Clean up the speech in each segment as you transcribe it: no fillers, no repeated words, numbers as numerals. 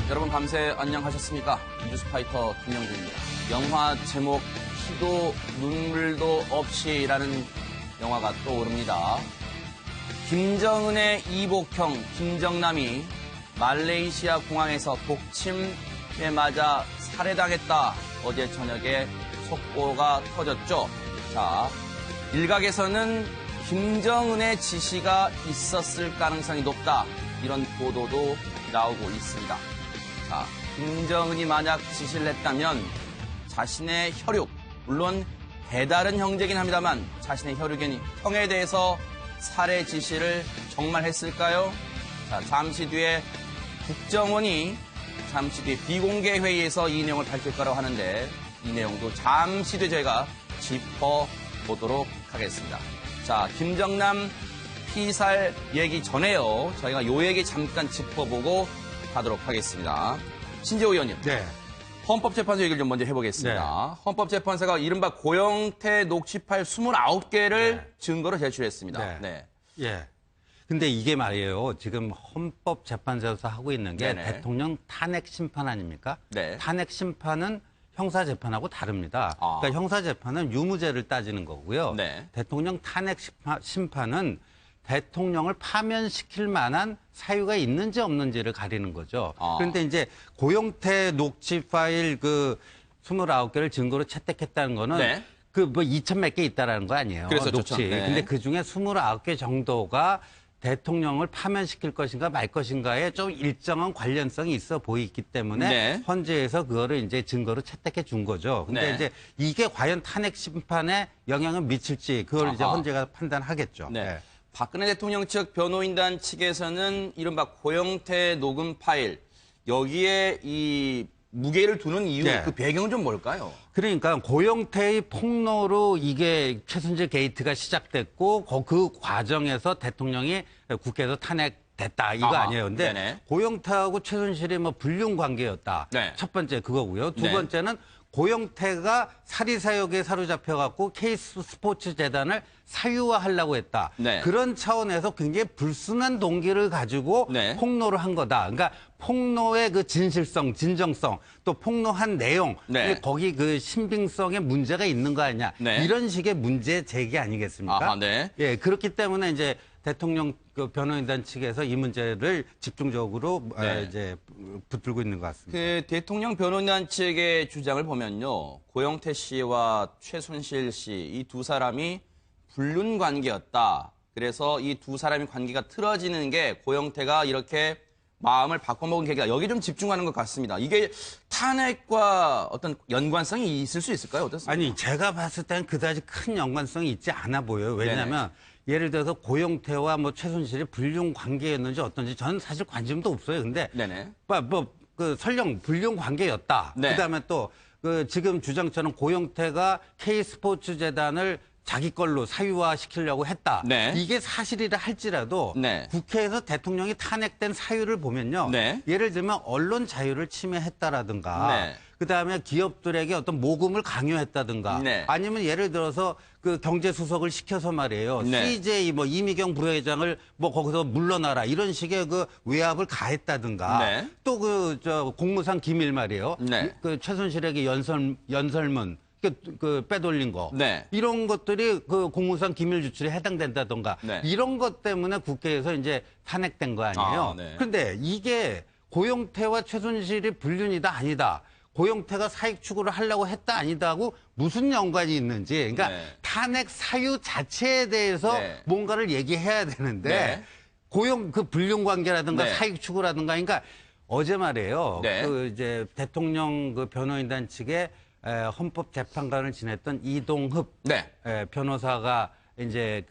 여러분 밤새 안녕하셨습니까? 뉴스파이터 김영준입니다. 영화 제목 피도 눈물도 없이라는 영화가 떠오릅니다. 김정은의 이복형 김정남이 말레이시아 공항에서 독침에 맞아 살해당했다. 어제 저녁에 속보가 터졌죠. 자, 일각에서는 김정은의 지시가 있었을 가능성이 높다. 이런 보도도 나오고 있습니다. 자, 김정은이 만약 지시를 했다면 자신의 혈육, 물론 배다른 형제긴 합니다만 자신의 혈육인 형에 대해서 살해 지시를 정말 했을까요? 자, 잠시 뒤에 국정원이 잠시 뒤에 비공개 회의에서 이 내용을 밝힐 거라고 하는데 이 내용도 잠시 뒤에 저희가 짚어보도록 하겠습니다. 자, 김정남 피살 얘기 전에요. 저희가 요 얘기 잠깐 짚어보고 가도록 하겠습니다. 신재호 의원님. 네. 헌법재판소 얘기를 좀 먼저 해보겠습니다. 네. 헌법재판소가 이른바 고영태 녹취 파일 29개를 네. 증거로 제출했습니다. 네. 네. 예. 근데 이게 말이에요. 지금 헌법재판소에서 하고 있는 게 네네. 대통령 탄핵 심판 아닙니까? 네. 탄핵 심판은 형사재판하고 다릅니다. 그러니까 형사재판은 유무죄를 따지는 거고요. 네. 대통령 탄핵 심판은 대통령을 파면시킬 만한 사유가 있는지 없는지를 가리는 거죠. 그런데 이제 고영태 녹취 파일 29개를 증거로 채택했다는 거는 네. 뭐 2천 몇 개 있다라는 거 아니에요. 그래서 녹취. 네. 근데 그 중에 29개 정도가 대통령을 파면시킬 것인가 말 것인가에 좀 일정한 관련성이 있어 보이기 때문에 네. 헌재에서 그거를 이제 증거로 채택해 준 거죠. 근데 네. 이제 이게 과연 탄핵 심판에 영향을 미칠지 그걸 이제 헌재가 판단하겠죠. 네. 네. 박근혜 대통령 측 변호인단 측에서는 이른바 고영태 녹음 파일 여기에 이 무게를 두는 이유, 네. 그 배경은 좀 뭘까요? 그러니까 고영태의 폭로로 이게 최순실 게이트가 시작됐고 그 과정에서 대통령이 국회에서 탄핵됐다 이거 아니에요. 근데 네네. 고영태하고 최순실이 뭐 불륜 관계였다. 네. 첫 번째 그거고요. 두 네. 번째는 고영태가 사리사욕에 사로잡혀갖고 K스 스포츠 재단을 사유화하려고 했다. 네. 그런 차원에서 굉장히 불순한 동기를 가지고 네. 폭로를 한 거다. 그러니까 폭로의 그 진실성, 진정성, 또 폭로한 내용, 네. 거기 그 신빙성에 문제가 있는 거 아니냐. 네. 이런 식의 문제 제기 아니겠습니까? 네. 예, 그렇기 때문에 이제 대통령 그 변호인단 측에서 이 문제를 집중적으로 네. 이제 붙들고 있는 것 같습니다. 그 대통령 변호인단 측의 주장을 보면요. 고영태 씨와 최순실 씨 이 두 사람이 불륜 관계였다. 그래서 이 두 사람의 관계가 틀어지는 게 고영태가 이렇게 마음을 바꿔먹은 계기다. 여기 좀 집중하는 것 같습니다. 이게 탄핵과 어떤 연관성이 있을 수 있을까요? 어떻습니까? 아니, 제가 봤을 때는 그다지 큰 연관성이 있지 않아 보여요. 왜냐하면 예를 들어서 고영태와 뭐 최순실이 불륜 관계였는지 어떤지 저는 사실 관심도 없어요. 근데 네네. 설령 불륜 관계였다. 네. 그다음에 또 지금 주장처럼 고영태가 K스포츠 재단을 자기 걸로 사유화 시키려고 했다. 네. 이게 사실이라 할지라도 네. 국회에서 대통령이 탄핵된 사유를 보면요. 네. 예를 들면 언론 자유를 침해했다라든가 네. 그다음에 기업들에게 어떤 모금을 강요했다든가 네. 아니면 예를 들어서 그 경제수석을 시켜서 말이에요. 네. CJ 뭐 이미경 부회장을 뭐 거기서 물러나라 이런 식의 그 외압을 가했다든가 네. 또 공무상 기밀 말이에요. 네. 그 최순실에게 연설문 그 빼돌린 거 네. 이런 것들이 그 공무상 기밀 유출에 해당된다던가 네. 이런 것 때문에 국회에서 이제 탄핵된 거 아니에요. 네. 그런데 이게 고영태와 최순실이 불륜이다 아니다. 고영태가 사익 추구를 하려고 했다 아니다 하고 무슨 연관이 있는지 그러니까 네. 탄핵 사유 자체에 대해서 네. 뭔가를 얘기해야 되는데 네. 그 불륜 관계라든가 네. 사익 추구라든가 그러니까 어제 말이에요. 네. 이제 대통령 그 변호인단 측에 헌법재판관을 지냈던 이동흡 네. 변호사가 이제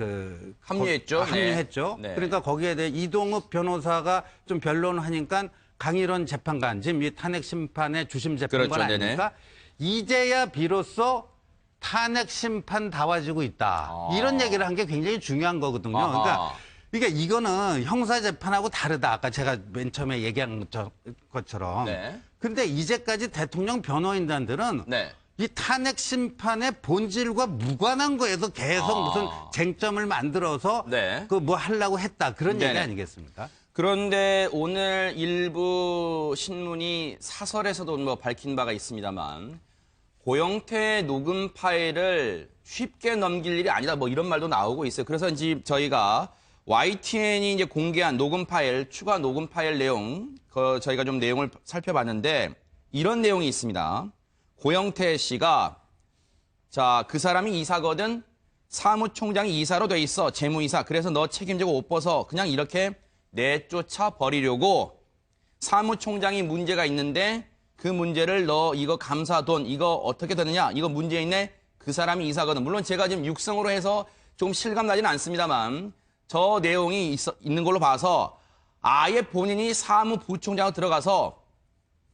합류했죠. 합류했죠. 네. 그러니까 거기에 대해 이동흡 변호사가 좀 변론을 하니까 강일원 재판관, 지금 이 탄핵 심판의 주심 재판관 그렇죠. 아닙니까? 이제야 비로소 탄핵 심판 다와지고 있다. 이런 얘기를 한 게 굉장히 중요한 거거든요. 그러니까 이거는 형사 재판하고 다르다. 아까 제가 맨 처음에 얘기한 것처럼. 네. 근데 이제까지 대통령 변호인단들은 네. 이 탄핵 심판의 본질과 무관한 거에서 계속 무슨 쟁점을 만들어서 네. 뭐 하려고 했다. 그런 얘기 네네. 아니겠습니까? 그런데 오늘 일부 신문이 사설에서도 뭐 밝힌 바가 있습니다만 고영태 녹음 파일을 쉽게 넘길 일이 아니다. 뭐 이런 말도 나오고 있어요. 그래서 이제 저희가 YTN이 이제 공개한 녹음 파일, 추가 녹음 파일 내용, 저희가 좀 내용을 살펴봤는데 이런 내용이 있습니다. 고영태 씨가 자, 그 사람이 이사거든. 사무총장이 이사로 돼 있어. 재무이사. 그래서 너 책임지고 옷 벗어. 그냥 이렇게 내쫓아 버리려고 사무총장이 문제가 있는데 그 문제를 너 이거 감사 돈 이거 어떻게 되느냐 이거 문제 있네 그 사람이 이사거든. 물론 제가 지금 육성으로 해서 좀 실감 나지는 않습니다만 저 내용이 있는 걸로 봐서 아예 본인이 사무부총장으로 들어가서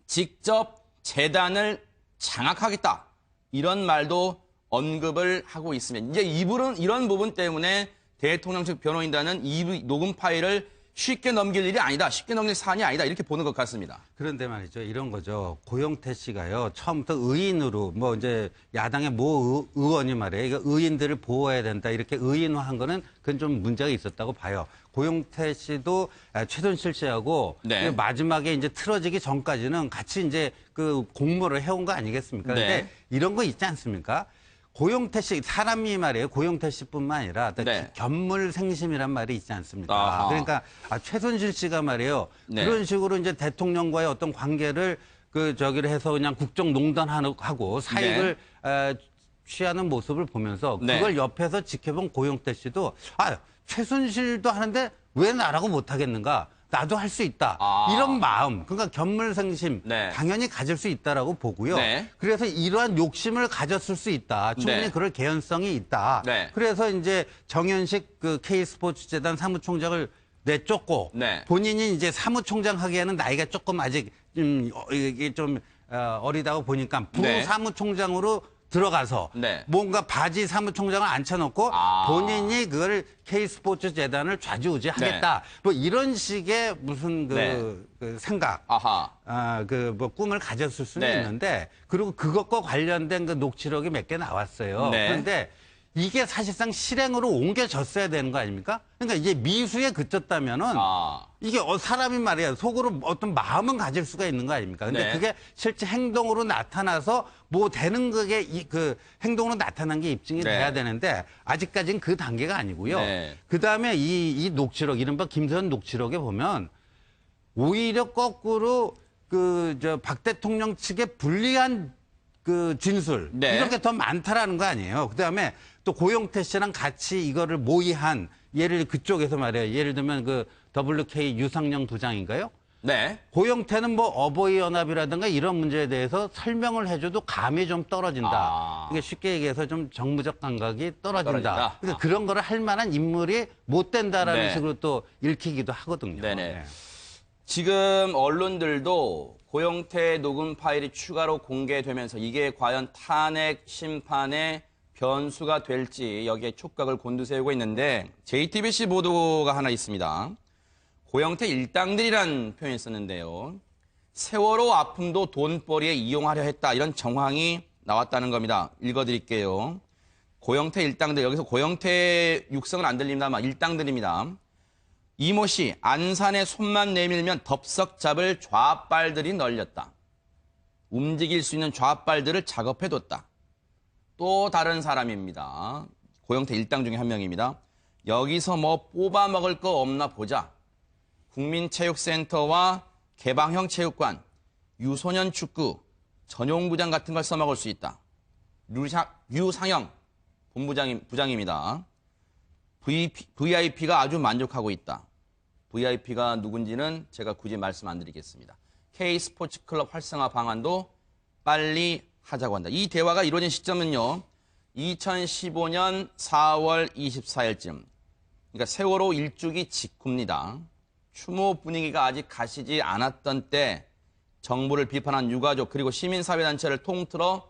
직접 재단을 장악하겠다 이런 말도 언급을 하고 있으면 이제 이런 부분 때문에 대통령 측 변호인단은 이 녹음 파일을 쉽게 넘길 일이 아니다. 쉽게 넘길 사안이 아니다. 이렇게 보는 것 같습니다. 그런데 말이죠. 이런 거죠. 고영태 씨가요. 처음부터 의인으로 뭐 이제 야당의 모 의원이 말이에요. 이거 의인들을 보호해야 된다. 이렇게 의인화한 거는 그건 좀 문제가 있었다고 봐요. 고영태 씨도 최순실 씨하고 네. 마지막에 이제 틀어지기 전까지는 같이 이제 그 공모를 해온 거 아니겠습니까? 네. 근데 이런 거 있지 않습니까? 고영태 씨, 사람이 말이에요. 고영태 씨뿐만 아니라 네. 견물생심이란 말이 있지 않습니까? 아하. 그러니까 최순실 씨가 말이에요. 네. 그런 식으로 이제 대통령과의 어떤 관계를 저기를 해서 그냥 국정농단하고 사익을 취하는 모습을 보면서 네. 그걸 옆에서 지켜본 고영태 씨도 최순실도 하는데 왜 나라고 못하겠는가? 나도 할 수 있다. 이런 마음, 그러니까 견물생심 네. 당연히 가질 수 있다라고 보고요. 네. 그래서 이러한 욕심을 가졌을 수 있다. 충분히 네. 그럴 개연성이 있다. 네. 그래서 이제 정현식 그 K스포츠재단 사무총장을 내쫓고 네. 본인이 이제 사무총장 하기에는 나이가 조금 아직 이게 좀 어리다고 보니까 부로 네. 사무총장으로 들어가서 네. 뭔가 바지 사무총장을 앉혀놓고 본인이 그걸 K스포츠 재단을 좌지우지하겠다. 뭐 이런 식의 무슨 그 생각, 아하. 그 뭐 꿈을 가졌을 수는 네. 있는데 그리고 그것과 관련된 그 녹취록이 몇 개 나왔어요. 네. 그런데 이게 사실상 실행으로 옮겨졌어야 되는 거 아닙니까? 그러니까 이게 미수에 그쳤다면은 이게 사람이 말이야 속으로 어떤 마음은 가질 수가 있는 거 아닙니까? 근데 네. 그게 실제 행동으로 나타나서 뭐 되는 그게 그 행동으로 나타난 게 입증이 네. 돼야 되는데 아직까지는 그 단계가 아니고요. 네. 그 다음에 이 녹취록 이른바 김선 녹취록에 보면 오히려 거꾸로 박 대통령 측에 불리한 그 진술 네. 이런 게 더 많다라는 거 아니에요. 그다음에 또 고영태 씨랑 같이 이거를 모의한 그쪽에서 말이에요. 예를 들면 그 WK 유상영 부장인가요? 네. 고영태는 뭐 어버이 연합이라든가 이런 문제에 대해서 설명을 해줘도 감이 좀 떨어진다. 이게 쉽게 얘기해서 좀 정무적 감각이 떨어진다. 그러니까 그런 거를 할 만한 인물이 못 된다라는 네. 식으로 또 읽히기도 하거든요. 네네. 네. 지금 언론들도 고영태 녹음 파일이 추가로 공개되면서 이게 과연 탄핵 심판의 변수가 될지 여기에 촉각을 곤두세우고 있는데 JTBC 보도가 하나 있습니다. 고영태 일당들이란 표현을 썼는데요. 세월호 아픔도 돈벌이에 이용하려 했다. 이런 정황이 나왔다는 겁니다. 읽어드릴게요. 고영태 일당들, 여기서 고영태 육성은 안 들립니다만 일당들입니다. 이모 씨, 안산에 손만 내밀면 덥석 잡을 좌빨들이 널렸다. 움직일 수 있는 좌빨들을 작업해뒀다. 또 다른 사람입니다. 고영태 일당 중에 한 명입니다. 여기서 뭐 뽑아 먹을 거 없나 보자. 국민체육센터와 개방형 체육관, 유소년 축구, 전용구장 같은 걸 써먹을 수 있다. 유상영 부장입니다. VIP가 아주 만족하고 있다. VIP가 누군지는 제가 굳이 말씀 안 드리겠습니다. K스포츠클럽 활성화 방안도 빨리 하자고 한다. 이 대화가 이루어진 시점은요. 2015년 4월 24일쯤. 그러니까 세월호 일주기 직후입니다. 추모 분위기가 아직 가시지 않았던 때 정부를 비판한 유가족 그리고 시민사회단체를 통틀어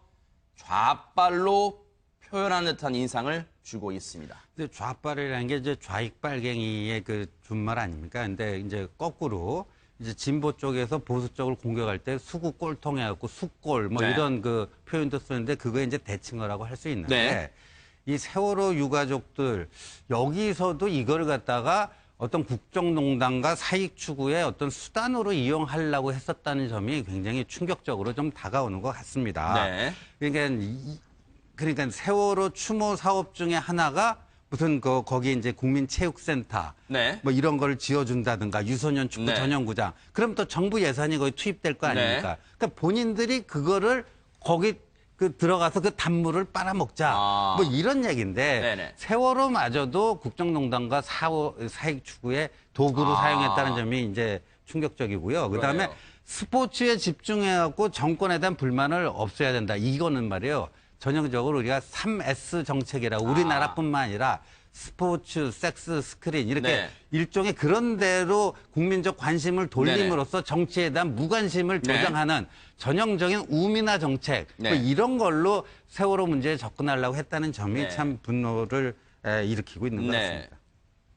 좌빨로 표현하는 듯한 인상을 주고 있습니다. 근데 좌빨이라는 게 이제 좌익빨갱이의 그 준말 아닙니까? 근데 이제 거꾸로 이제 진보 쪽에서 보수 쪽을 공격할 때 수구 꼴통 해갖고 숙골 뭐 네. 이런 그 표현도 쓰는데 그거에 이제 대칭어라고 할 수 있는데 네. 이 세월호 유가족들 여기서도 이걸 갖다가 어떤 국정농단과 사익 추구의 어떤 수단으로 이용하려고 했었다는 점이 굉장히 충격적으로 좀 다가오는 것 같습니다. 네. 그러니까 세월호 추모 사업 중에 하나가 무슨 거기 이제 국민체육센터 네. 뭐 이런 걸 지어준다든가 유소년 축구 네. 전용구장 그럼 또 정부 예산이 거기 투입될 거 아닙니까? 네. 그러니까 본인들이 그거를 거기 들어가서 그 단물을 빨아먹자 뭐 이런 얘기인데 네네. 세월호마저도 국정농단과 사익 추구의 도구로 사용했다는 점이 이제 충격적이고요. 그다음에 그러네요. 스포츠에 집중해갖고 정권에 대한 불만을 없애야 된다. 이거는 말이에요. 전형적으로 우리가 3S 정책이라고 우리나라뿐만 아니라 스포츠, 섹스, 스크린 이렇게 네. 일종의 그런 대로 국민적 관심을 돌림으로써 정치에 대한 무관심을 네. 조장하는 전형적인 우민화 정책 네. 뭐 이런 걸로 세월호 문제에 접근하려고 했다는 점이 네. 참 분노를 일으키고 있는 것 네. 같습니다.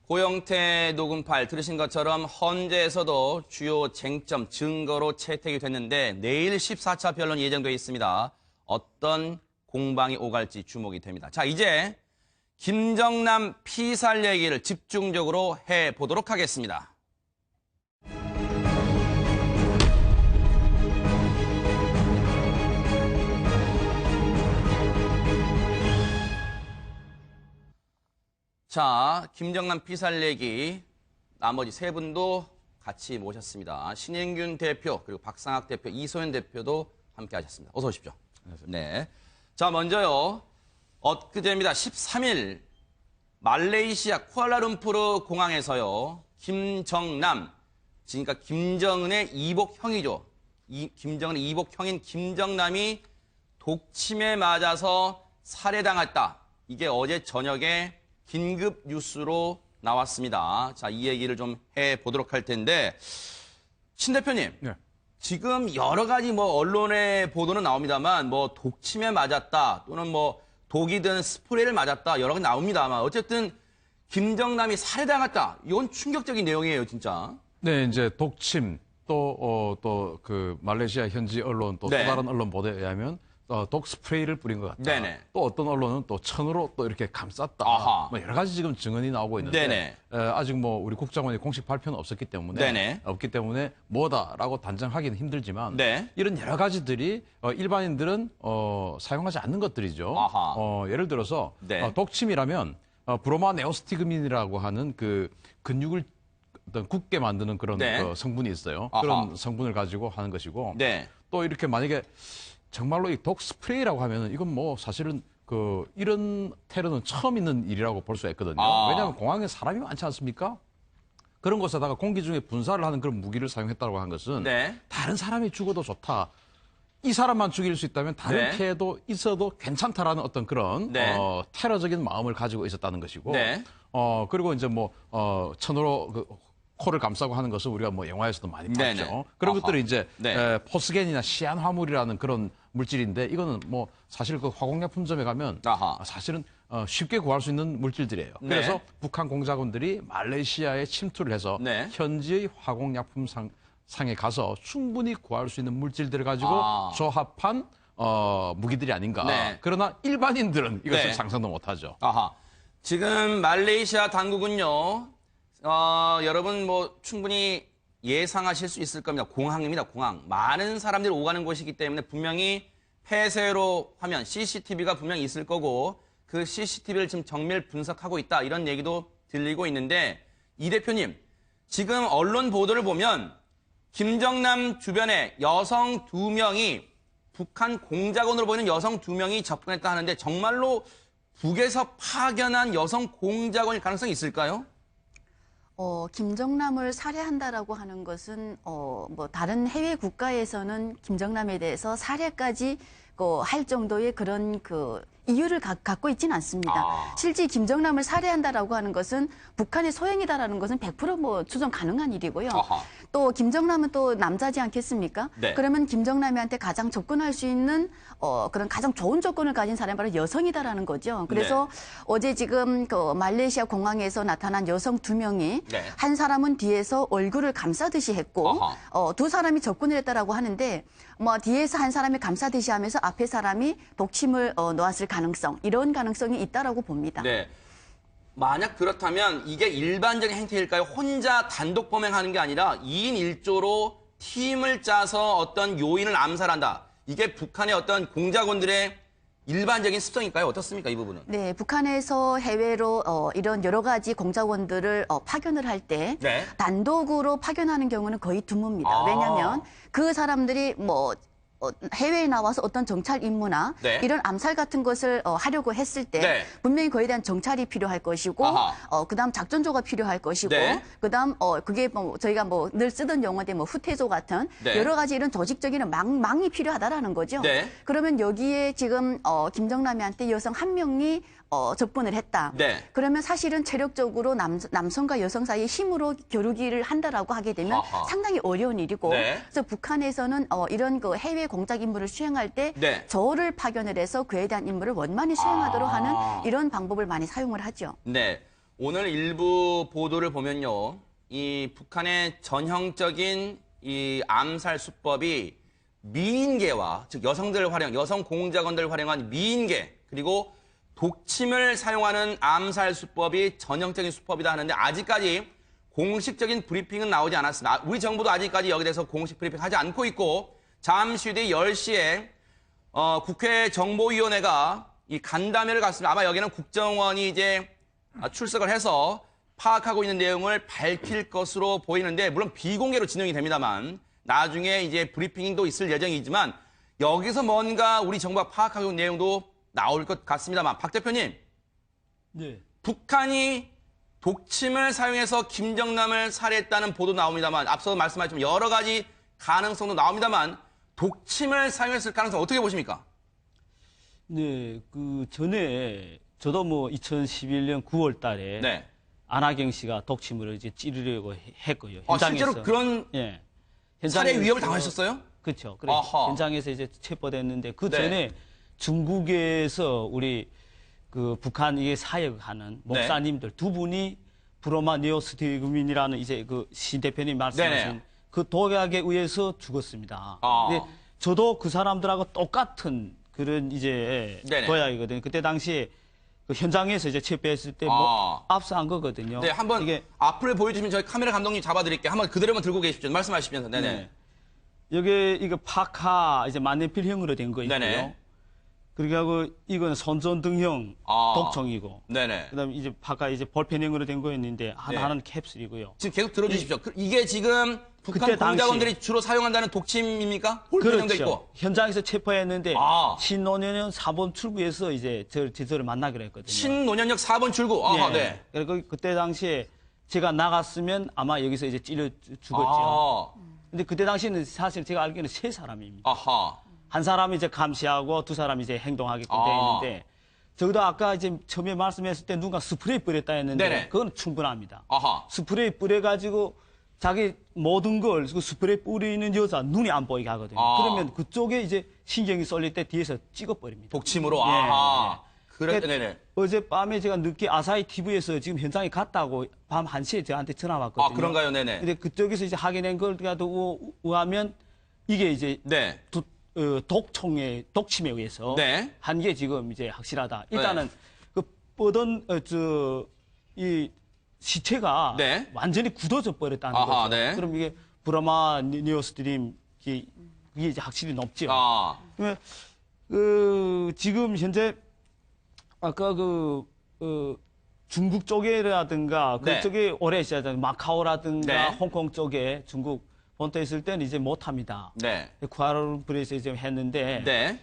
고영태 녹음 파일 들으신 것처럼 헌재에서도 주요 쟁점 증거로 채택이 됐는데 내일 14차 변론이 예정되어 있습니다. 어떤 공방이 오갈지 주목이 됩니다. 자, 이제 김정남 피살 얘기를 집중적으로 해보도록 하겠습니다. 자, 김정남 피살 얘기 나머지 세 분도 같이 모셨습니다. 신인균 대표 그리고 박상학 대표, 이소연 대표도 함께 하셨습니다. 어서 오십시오. 네. 자, 먼저요. 엊그제입니다. 13일 말레이시아 쿠알라룸푸르 공항에서요. 김정남, 그러니까 김정은의 이복형이죠. 김정은의 이복형인 김정남이 독침에 맞아서 살해당했다. 이게 어제 저녁에 긴급 뉴스로 나왔습니다. 자, 이 얘기를 좀 해보도록 할 텐데, 신 대표님. 네. 지금 여러 가지 뭐 언론의 보도는 나옵니다만, 뭐 독침에 맞았다, 또는 뭐 독이든 스프레이를 맞았다, 여러 가지 나옵니다만, 어쨌든 김정남이 살해당했다. 이건 충격적인 내용이에요, 진짜. 네, 이제 독침 또 그 말레이시아 현지 언론 또 네. 다른 언론 보도에 의하면 독 스프레이를 뿌린 것 같다. 네네. 또 어떤 언론은 또 천으로 또 이렇게 감쌌다. 아하. 뭐 여러 가지 지금 증언이 나오고 있는데 네네. 아직 뭐 우리 국정원이 공식 발표는 없기 네네. 때문에 뭐다라고 단정하기는 힘들지만 네. 이런 여러 가지들이 일반인들은 사용하지 않는 것들이죠. 아하. 예를 들어서 네. 독침이라면 브로마 네오스티그민이라고 하는 그 근육을 어떤 굳게 만드는 그런 네. 그 성분이 있어요. 아하. 그런 성분을 가지고 하는 것이고 네. 또 이렇게 만약에 정말로 이 독 스프레이라고 하면은 이건 뭐 사실은 그 이런 테러는 처음 있는 일이라고 볼 수가 있거든요. 아. 왜냐하면 공항에 사람이 많지 않습니까? 그런 곳에다가 공기 중에 분사를 하는 그런 무기를 사용했다고 한 것은 네. 다른 사람이 죽어도 좋다. 이 사람만 죽일 수 있다면 다른 네. 피해도 있어도 괜찮다라는 어떤 그런 네. 테러적인 마음을 가지고 있었다는 것이고 네. 그리고 이제 뭐 천으로 그 코를 감싸고 하는 것을 우리가 뭐 영화에서도 많이 네네. 봤죠. 그런 아하. 것들이 이제 네. 포스겐이나 시안 화물이라는 그런 물질인데 이거는 뭐 사실 그 화공약품점에 가면 아하. 사실은 쉽게 구할 수 있는 물질들이에요. 네. 그래서 북한 공작원들이 말레이시아에 침투를 해서 네. 현지의 화공약품 상에 가서 충분히 구할 수 있는 물질들을 가지고 아. 조합한 무기들이 아닌가. 네. 그러나 일반인들은 이것을 네. 상상도 못하죠. 아하. 지금 말레이시아 당국은요, 여러분 뭐 충분히 예상하실 수 있을 겁니다. 공항입니다, 공항. 많은 사람들이 오가는 곳이기 때문에 분명히 폐쇄로 화면, CCTV가 분명히 있을 거고 그 CCTV를 지금 정밀 분석하고 있다. 이런 얘기도 들리고 있는데 이 대표님, 지금 언론 보도를 보면 김정남 주변에 여성 2명이 북한 공작원으로 보이는 여성 2명이 접근했다 하는데 정말로 북에서 파견한 여성 공작원일 가능성이 있을까요? 김정남을 살해한다라고 하는 것은 뭐 다른 해외 국가에서는 김정남에 대해서 살해까지 할 정도의 그런 이유를 갖고 있지는 않습니다. 실제 김정남을 살해한다라고 하는 것은 북한의 소행이다라는 것은 100% 뭐 추정 가능한 일이고요. 아하. 또 김정남은 또 남자지 않겠습니까? 네. 그러면 김정남한테 가장 접근할 수 있는 그런 가장 좋은 조건을 가진 사람이 바로 여성이다라는 거죠. 그래서 어제 지금 말레이시아 공항에서 나타난 여성 2명이 네. 한 사람은 뒤에서 얼굴을 감싸듯이 했고 두 사람이 접근을 했다라고 하는데 뭐 뒤에서 한 사람이 감싸듯이 하면서 앞에 사람이 독침을 놓았을 가능성 이런 가능성이 있다라고 봅니다. 네. 만약 그렇다면 이게 일반적인 행태일까요? 혼자 단독 범행하는 게 아니라 2인 1조로 팀을 짜서 어떤 요인을 암살한다. 이게 북한의 어떤 공작원들의 일반적인 습성일까요? 어떻습니까? 이 부분은. 네, 북한에서 해외로 이런 여러 가지 공작원들을 파견을 할 때 네. 단독으로 파견하는 경우는 거의 드뭅니다. 아. 왜냐하면 그 사람들이 뭐 해외에 나와서 어떤 정찰 임무나 네. 이런 암살 같은 것을 하려고 했을 때 네. 분명히 거기에 대한 정찰이 필요할 것이고 그다음 작전조가 필요할 것이고 네. 그다음 그게 뭐 저희가 뭐 늘 쓰던 용어인데 뭐 후퇴조 같은 네. 여러 가지 이런 조직적인 망이 필요하다라는 거죠. 네. 그러면 여기에 지금 김정남이한테 여성 한 명이 접근을 했다. 네. 그러면 사실은 체력적으로 남성과 여성 사이에 힘으로 겨루기를 한다라고 하게 되면 아하. 상당히 어려운 일이고 네. 그래서 북한에서는 이런 그 해외 공작 임무를 수행할 때 네. 저를 파견을 해서 그에 대한 임무를 원만히 수행하도록 하는 이런 방법을 많이 사용을 하죠. 네. 오늘 일부 보도를 보면요. 이 북한의 전형적인 이 암살 수법이 미인계와 즉 여성 공작원들을 활용한 미인계 그리고 독침을 사용하는 암살 수법이 전형적인 수법이다 하는데 아직까지 공식적인 브리핑은 나오지 않았습니다. 우리 정부도 아직까지 여기에 대해서 공식 브리핑 하지 않고 있고 잠시 뒤 10시에 국회 정보위원회가 이 간담회를 갖습니다. 아마 여기는 국정원이 이제 출석을 해서 파악하고 있는 내용을 밝힐 것으로 보이는데 물론 비공개로 진행이 됩니다만 나중에 이제 브리핑도 있을 예정이지만 여기서 뭔가 우리 정부가 파악하고 있는 내용도 나올 것 같습니다만 박 대표님, 네. 북한이 독침을 사용해서 김정남을 살해했다는 보도 나옵니다만 앞서 말씀하신 여러 가지 가능성도 나옵니다만 독침을 사용했을 가능성 어떻게 보십니까? 네, 그 전에 저도 뭐 2011년 9월 달에 네. 안하경 씨가 독침을 이제 찌르려고 했고요. 실제로 그런 예. 살해 위협을 현장에서- 당하셨어요? 그렇죠. 그래 아하. 현장에서 이제 체포됐는데 그 네. 전에 중국에서 우리 그 북한에 사역하는 목사님들 두 분이 브로마 네오스티그민이라는 이제 그 신 대표님 말씀하신 네네. 그 독약에 의해서 죽었습니다. 아. 근데 저도 그 사람들하고 똑같은 그런 이제 네네. 도약이거든요. 그때 당시에 그 현장에서 이제 체포했을 때 압수한 거거든요. 네, 한번 이게 앞을 보여주시면 저희 카메라 감독님 잡아드릴게요. 한번 그대로만 들고 계십시오. 말씀하시면서. 네네. 네. 여기 이거 파카 이제 만년필형으로 된 거 있고요. 네네. 그리고 이건 선전등형 독총이고. 네네. 그다음에 이제 파카 이제 볼펜형으로 된 거였는데 네. 하나는 캡슐이고요. 지금 계속 들어주십시오. 이게 지금 북한 그때 당시- 공작원들이 주로 사용한다는 독침입니까? 볼펜형도 그렇죠. 있고. 현장에서 체포했는데 아. 신노년형 4번 출구에서 이제 저를 만나기로 했거든요. 신노년역 4번 출구. 아하, 예. 네. 그리고 그때 당시에 제가 나갔으면 아마 여기서 이제 찔려 죽었죠. 아, 근데 그때 당시에는 사실 제가 알기로는 세 사람입니다. 아하. 한 사람이 이제 감시하고 두 사람이 이제 행동하게끔 돼 있는데 저도 아까 이제 처음에 말씀했을 때 누가 스프레이 뿌렸다 했는데 네네. 그건 충분합니다. 아하. 스프레이 뿌려가지고 자기 모든 걸 그 스프레이 뿌리는 여자 눈이 안 보이게 하거든요. 그러면 그쪽에 이제 신경이 쏠릴 때 뒤에서 찍어버립니다. 독침으로. 예, 아하. 그래, 그러니까 네네. 어젯밤에 제가 늦게 아사히 TV에서 지금 현장에 갔다고 밤 1시에 저한테 전화 왔거든요. 아, 그런가요? 네네. 근데 그쪽에서 이제 확인한 걸 의하면 이게 이제 네. 독침에 의해서 네. 한 게 지금 이제 확실하다. 일단은 그 뻗은 이 시체가 네. 완전히 굳어져 버렸다는 아하, 거죠. 네. 그럼 이게 브라마 니오스트림 그게 이제 확실히 높죠. 아, 그러면 지금 현재 아까 중국 쪽이라든가 네. 그쪽에 오래 있어야 마카오라든가 네. 홍콩 쪽에 중국 본토에 있을 때는 이제 못합니다. 네. 쿠알라룸푸르에서 이제 했는데 네.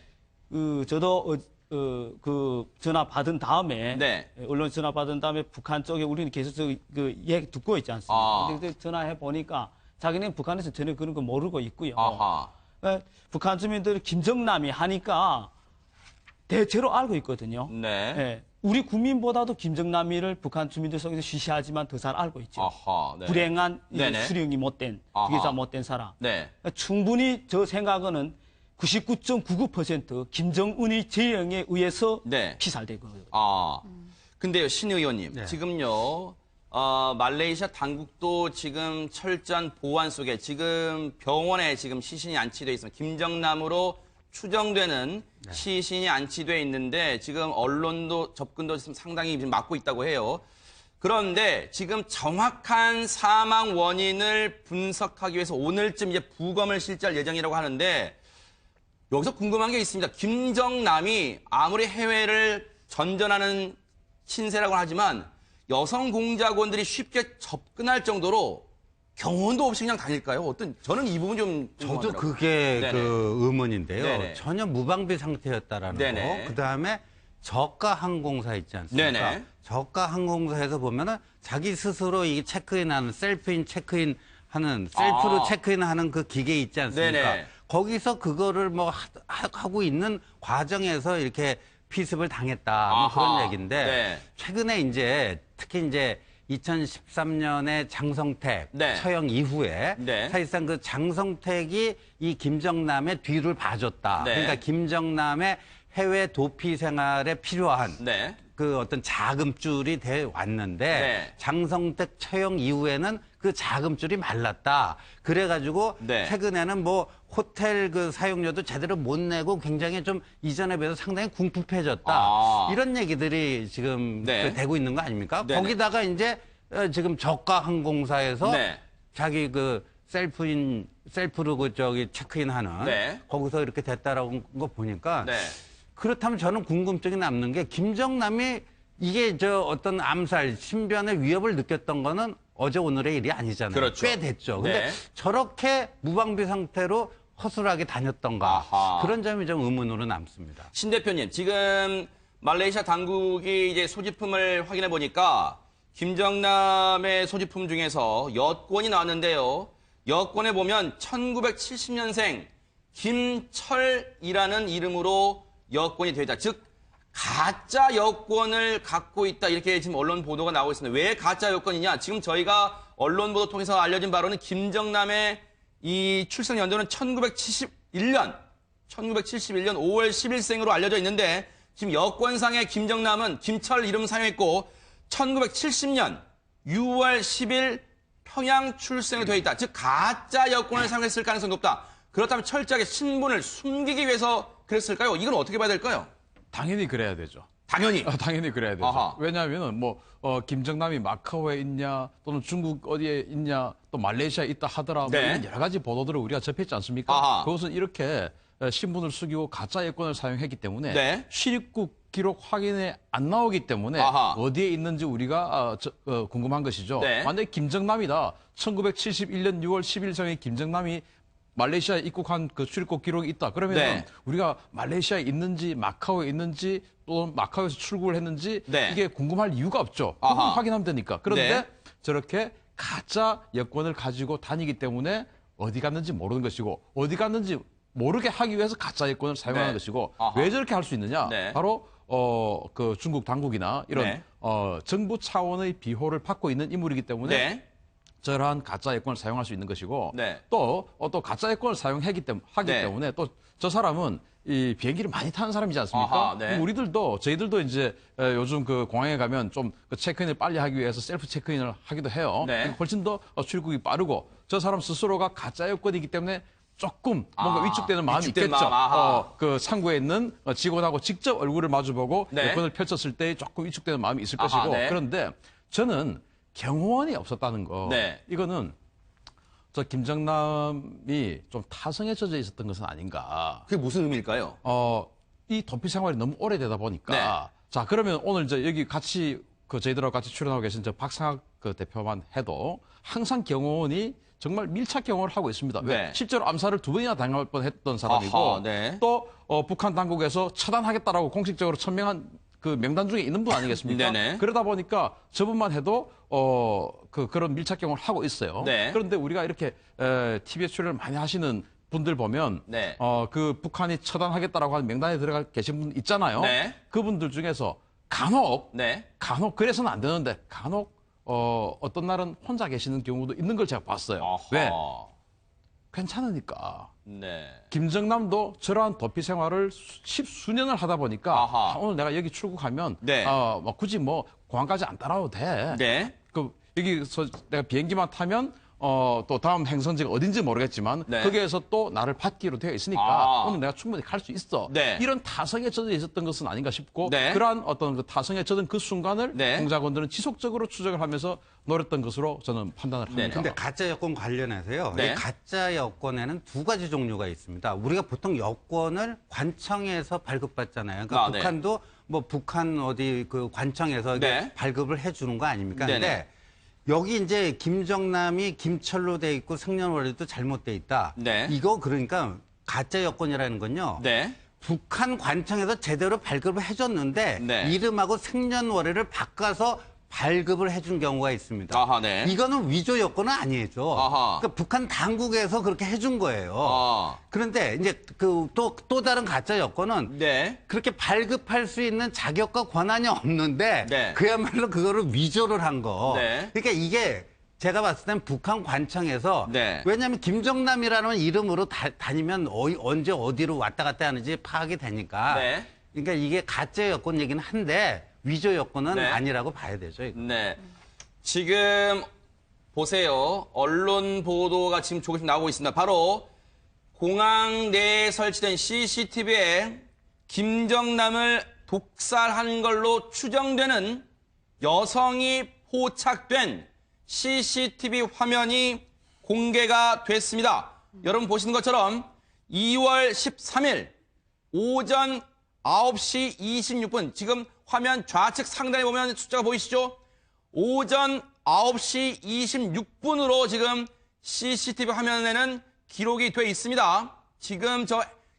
저도 그 전화 받은 다음에 네. 언론 전화 받은 다음에 북한 쪽에 우리는 계속 그 얘기 듣고 있지 않습니까? 아. 근데 전화해 보니까 자기는 북한에서 전혀 그런 거 모르고 있고요. 아하. 북한 주민들 김정남이 하니까 대체로 알고 있거든요. 네. 예, 우리 국민보다도 김정남이를 북한 주민들 속에서 쉬쉬하지만 더 잘 알고 있죠. 아하. 네. 불행한 네네. 수령이 못된 아하. 기사 못된 사람. 네. 충분히 저 생각은 99.99% 김정은의 재령에 의해서 네. 피살되거든요. 아. 근데요, 신 의원님. 네. 지금요, 말레이시아 당국도 지금 철저한 보안 속에 지금 병원에 지금 시신이 안치돼 있습니다. 김정남으로 추정되는 시신이 안치돼 있는데 지금 언론도 접근도 지금 상당히 지금 막고 있다고 해요. 그런데 지금 정확한 사망 원인을 분석하기 위해서 오늘쯤 이제 부검을 실시할 예정이라고 하는데 여기서 궁금한 게 있습니다. 김정남이 아무리 해외를 전전하는 신세라고 하지만 여성 공작원들이 쉽게 접근할 정도로 경호원도 없이 그냥 다닐까요? 저는 이 부분 좀 저도 궁금하더라고요. 그게 네네. 그 의문인데요. 네네. 전혀 무방비 상태였다라는 네네. 거. 그다음에 저가 항공사 있지 않습니까? 네네. 저가 항공사에서 보면은 자기 스스로 이 체크인하는 셀프인 체크인 하는 셀프로 체크인하는 그 기계 있지 않습니까? 네네. 거기서 그거를 뭐 하고 있는 과정에서 이렇게 피습을 당했다. 뭐 아하. 그런 얘기인데 네. 최근에 이제 특히 이제 2013년에 장성택 네. 처형 이후에 네. 사실상 그 장성택이 이 김정남의 뒤를 봐줬다. 네. 그러니까 김정남의 해외 도피 생활에 필요한 네. 그 어떤 자금줄이 돼 왔는데 네. 장성택 처형 이후에는 그 자금줄이 말랐다. 그래가지고 네. 최근에는 뭐 호텔 그 사용료도 제대로 못 내고 굉장히 좀 이전에 비해서 상당히 궁핍해졌다. 아. 이런 얘기들이 지금 네. 그 되고 있는 거 아닙니까? 네네. 거기다가 이제 지금 저가 항공사에서 네. 자기 그 셀프로 그 저기 체크인하는 네. 거기서 이렇게 됐다라고 거 보니까 네. 그렇다면 저는 궁금증이 남는 게 김정남이 이게 저 어떤 암살, 신변의 위협을 느꼈던 거는 어제 오늘의 일이 아니잖아요. 그렇죠. 꽤 됐죠. 근데 네. 저렇게 무방비 상태로 허술하게 다녔던가 아하. 그런 점이 좀 의문으로 남습니다. 신 대표님, 지금 말레이시아 당국이 이제 소지품을 확인해 보니까 김정남의 소지품 중에서 여권이 나왔는데요. 여권에 보면 1970년생 김철이라는 이름으로 여권이 되어 있다. 즉 가짜 여권을 갖고 있다. 이렇게 지금 언론 보도가 나오고 있습니다. 왜 가짜 여권이냐? 지금 저희가 언론 보도 통해서 알려진 바로는 김정남의 이 출생 연도는 1971년 5월 10일생으로 알려져 있는데 지금 여권상의 김정남은 김철 이름 사용했고 1970년 6월 10일 평양 출생으로 되어 있다. 즉 가짜 여권을 사용했을 가능성이 높다. 그렇다면 철저하게 신분을 숨기기 위해서 그랬을까요? 이건 어떻게 봐야 될까요? 당연히 그래야 되죠. 당연히. 당연히 그래야 되죠. 아하. 왜냐하면은 뭐 김정남이 마카오에 있냐 또는 중국 어디에 있냐 또 말레이시아에 있다 하더라 뭐 네. 이런 여러 가지 보도들을 우리가 접했지 않습니까? 아하. 그것은 이렇게 신분을 숙이고 가짜 여권을 사용했기 때문에 네. 출입국 기록 확인에 안 나오기 때문에 아하. 어디에 있는지 우리가 궁금한 것이죠. 네. 만약에 김정남이다. 1971년 6월 10일생의 김정남이 말레이시아에 입국한 그 출입국 기록이 있다. 그러면 네. 우리가 말레이시아에 있는지 마카오에 있는지 또는 마카오에서 출국을 했는지 네. 이게 궁금할 이유가 없죠. 그건 아하. 확인하면 되니까. 그런데 네. 저렇게 가짜 여권을 가지고 다니기 때문에 어디 갔는지 모르는 것이고 어디 갔는지 모르게 하기 위해서 가짜 여권을 사용하는 네. 것이고 아하. 왜 저렇게 할 수 있느냐? 네. 바로 그 중국 당국이나 이런 네. 정부 차원의 비호를 받고 있는 인물이기 때문에 네. 저러한 가짜 여권을 사용할 수 있는 것이고 네. 또 가짜 여권을 하기 네. 때문에 또 저 사람은 이 비행기를 많이 타는 사람이지 않습니까? 아하, 네. 그럼 저희들도 이제 요즘 그 공항에 가면 좀 그 체크인을 빨리 하기 위해서 셀프 체크인을 하기도 해요. 네. 훨씬 더 출국이 빠르고 저 사람 스스로가 가짜 여권이기 때문에 조금 뭔가 위축되는 마음이 위축된 있겠죠. 마음, 아하. 그 상구에 있는 직원하고 직접 얼굴을 마주보고 네. 여권을 펼쳤을 때 조금 위축되는 마음이 있을 아하, 것이고 네. 그런데 저는 경호원이 없었다는 거 네. 이거는 저 김정남이 좀 타성에 젖어 있었던 것은 아닌가. 그게 무슨 의미일까요? 이 도피 생활이 너무 오래되다 보니까 네. 자 그러면 오늘 이제 여기 같이 그 저희들하고 같이 출연하고 계신 저 박상학 그 대표만 해도 항상 경호원이 정말 밀착 경호를 하고 있습니다. 왜? 네. 실제로 암살을 2번이나 당할 뻔했던 사람이고 아하, 네. 또 북한 당국에서 처단하겠다라고 공식적으로 천명한 그 명단 중에 있는 분 아니겠습니까? 네네. 그러다 보니까 저분만 해도 그런 밀착 경호를 하고 있어요. 네. 그런데 우리가 이렇게 TV에 출연을 많이 하시는 분들 보면 네. 그 북한이 처단하겠다라고 하는 명단에 들어가 계신 분 있잖아요. 네. 그분들 중에서 간혹 네. 그래서는 안 되는데 간혹 어떤 날은 혼자 계시는 경우도 있는 걸 제가 봤어요. 아하. 왜? 괜찮으니까. 네. 김정남도 저러한 도피 생활을 십수년을 하다 보니까 아하. 오늘 내가 여기 출국하면 네. 뭐 굳이 뭐 공항까지 안 따라와도 돼. 네. 그 여기서 내가 비행기만 타면 또 다음 행선지가 어딘지 모르겠지만 네. 거기에서 또 나를 받기로 되어 있으니까 아. 오늘 내가 충분히 갈 수 있어. 네. 이런 타성에 젖어 있었던 것은 아닌가 싶고 네. 그러한 어떤 그 타성에 젖은 그 순간을 네. 공작원들은 지속적으로 추적을 하면서 노렸던 것으로 저는 판단을 합니다. 네. 근데 가짜 여권 관련해서요. 네. 이 가짜 여권에는 두 가지 종류가 있습니다. 우리가 보통 여권을 관청에서 발급받잖아요. 그러니까 네. 북한도 뭐 북한 어디 그 관청에서 이게 네. 발급을 해주는 거 아닙니까? 네네. 근데 여기 이제 김정남이 김철로 돼 있고 생년월일도 잘못돼 있다. 네. 이거 그러니까 가짜 여권이라는 건요. 네. 북한 관청에서 제대로 발급을 해줬는데 네. 이름하고 생년월일을 바꿔서 발급을 해준 경우가 있습니다. 아하, 네. 이거는 위조 여권은 아니죠. 아하. 그러니까 북한 당국에서 그렇게 해준 거예요. 아. 그런데 이제 그 또 다른 가짜 여권은 네. 그렇게 발급할 수 있는 자격과 권한이 없는데 네. 그야말로 그거를 위조를 한 거. 네. 그러니까 이게 제가 봤을 땐 북한 관청에서 네. 왜냐하면 김정남이라는 이름으로 다니면 언제 어디로 왔다 갔다 하는지 파악이 되니까. 네. 그러니까 이게 가짜 여권 얘기는 한데 위조 여권은 네. 아니라고 봐야 되죠. 이거. 네. 지금 보세요. 언론 보도가 지금 조금씩 나오고 있습니다. 바로 공항 내에 설치된 CCTV에 김정남을 독살한 걸로 추정되는 여성이 포착된 CCTV 화면이 공개가 됐습니다. 여러분 보시는 것처럼 2월 13일 오전 9시 26분 지금 화면 좌측 상단에 보면 숫자가 보이시죠? 오전 9시 26분으로 지금 CCTV 화면에는 기록이 돼 있습니다. 지금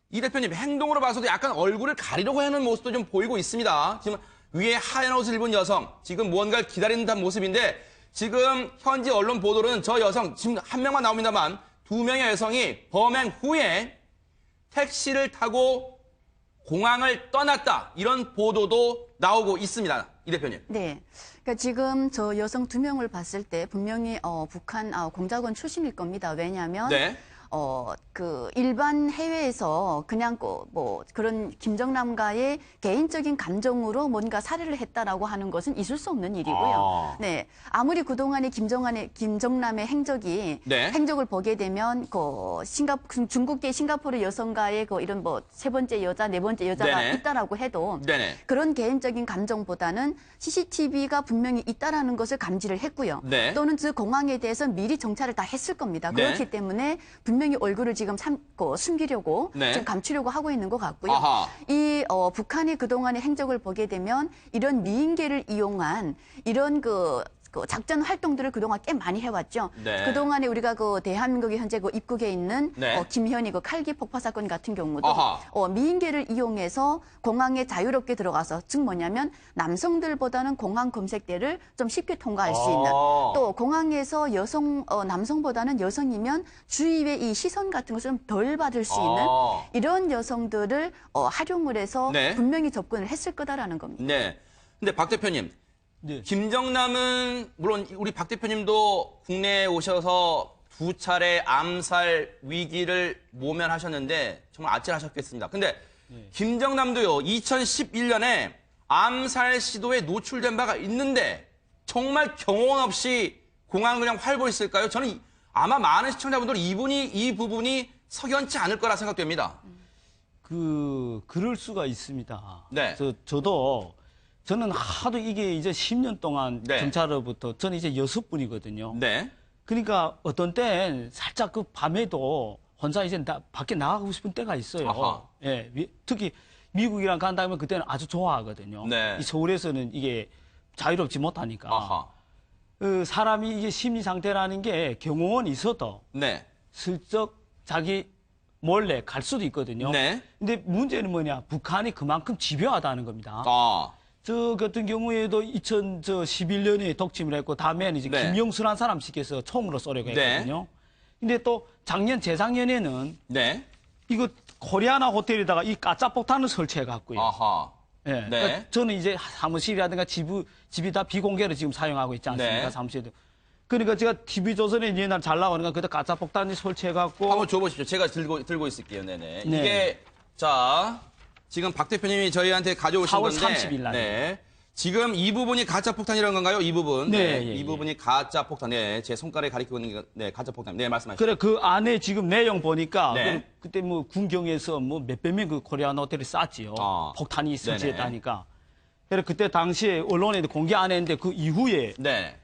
이 대표님 행동으로 봐서도 약간 얼굴을 가리려고 하는 모습도 좀 보이고 있습니다. 지금 위에 하얀 옷을 입은 여성, 지금 무언가를 기다리는 듯한 모습인데 지금 현지 언론 보도로는 저 여성, 지금 한 명만 나옵니다만 두 명의 여성이 범행 후에 택시를 타고 공항을 떠났다. 이런 보도도 나오고 있습니다. 이 대표님. 네. 그러니까 지금 저 여성 두 명을 봤을 때 분명히 북한 공작원 출신일 겁니다. 왜냐하면 네. 그 일반 해외에서 그냥 뭐 그런 김정남과의 개인적인 감정으로 뭔가 살해를 했다라고 하는 것은 있을 수 없는 일이고요. 아. 네. 아무리 그동안에 김정남의 네. 행적을 보게 되면 중국계 싱가포르 여성과의 이런 뭐 세 번째 여자, 네 번째 여자가 네네. 있다라고 해도 네네. 그런 개인적인 감정보다는 CCTV가 분명히 있다라는 것을 감지를 했고요. 네. 또는 그 공항에 대해서 미리 정찰을 다 했을 겁니다. 네. 그렇기 때문에 분명히 얼굴을 지금 숨기려고 네. 좀 감추려고 하고 있는 것 같고요. 아하. 이 북한이 그동안의 행적을 보게 되면 이런 미인계를 이용한 이런 그 작전 활동들을 그동안 꽤 많이 해왔죠. 네. 그동안에 우리가 대한민국이 현재 입국에 있는 네. 김현희 칼기 폭파 사건 같은 경우도 아하. 미인계를 이용해서 공항에 자유롭게 들어가서 즉 뭐냐면 남성들보다는 공항 검색대를 좀 쉽게 통과할 수 있는 또 공항에서 남성보다는 여성이면 주위의 이 시선 같은 것을 좀 덜 받을 수 있는 이런 여성들을 활용을 해서 네. 분명히 접근을 했을 거다라는 겁니다. 네. 근데 박 대표님. 네. 김정남은 물론 우리 박 대표님도 국내에 오셔서 두 차례 암살 위기를 모면하셨는데 정말 아찔하셨겠습니다. 근데 김정남도요 2011년에 암살 시도에 노출된 바가 있는데 정말 경호원 없이 공항을 그냥 활보했을까요? 저는 아마 많은 시청자분들은 이 부분이 석연치 않을 거라 생각됩니다. 그럴 수가 있습니다. 네. 저는 하도 이게 이제 10년 동안 네. 경찰로부터 저는 이제 6분이거든요. 네. 그러니까 어떤 때는 살짝 그 밤에도 혼자 이제 밖에 나가고 싶은 때가 있어요. 아하. 예, 특히 미국이랑 간다면 그때는 아주 좋아하거든요. 네. 이 서울에서는 이게 자유롭지 못하니까. 아하. 사람이 이게 심리 상태라는 게 경호원이 있어도 네. 슬쩍 자기 몰래 갈 수도 있거든요. 네. 근데 문제는 뭐냐? 북한이 그만큼 집요하다는 겁니다. 저 같은 경우에도 2011년에 독침을 했고 다음에는 이제 네. 김영수라는 사람 시켜서 총으로 쏘려고 네. 했거든요. 근데 또 재작년에는 네. 이거 코리아나 호텔에다가 이 가짜폭탄을 설치해 갖고요. 아하. 예. 네. 그러니까 저는 이제 사무실이라든가 집이 다 비공개로 지금 사용하고 있지 않습니까? 네. 사무실도. 그러니까 제가 TV조선에 옛날 잘 나오니까 그때 가짜폭탄이 설치해 갖고 한번 줘보십시오. 제가 들고 있을게요. 네네. 네. 이게 자 지금 박 대표님이 저희한테 가져오신 4월 건데. 30일 날. 네. 지금 이 부분이 가짜 폭탄이라는 건가요? 이 부분. 네, 이 예, 부분이 가짜 폭탄. 네, 제 손가락에 가리키고 있는 게 네, 가짜 폭탄. 네, 말씀하시죠. 그래 그 안에 지금 내용 보니까 네. 그때 뭐 군경에서 뭐 몇백 명 그 코리안 호텔을 쐈지요. 아. 폭탄이 설치했다니까. 그래 그때 당시에 언론에도 공개 안 했는데 그 이후에 네.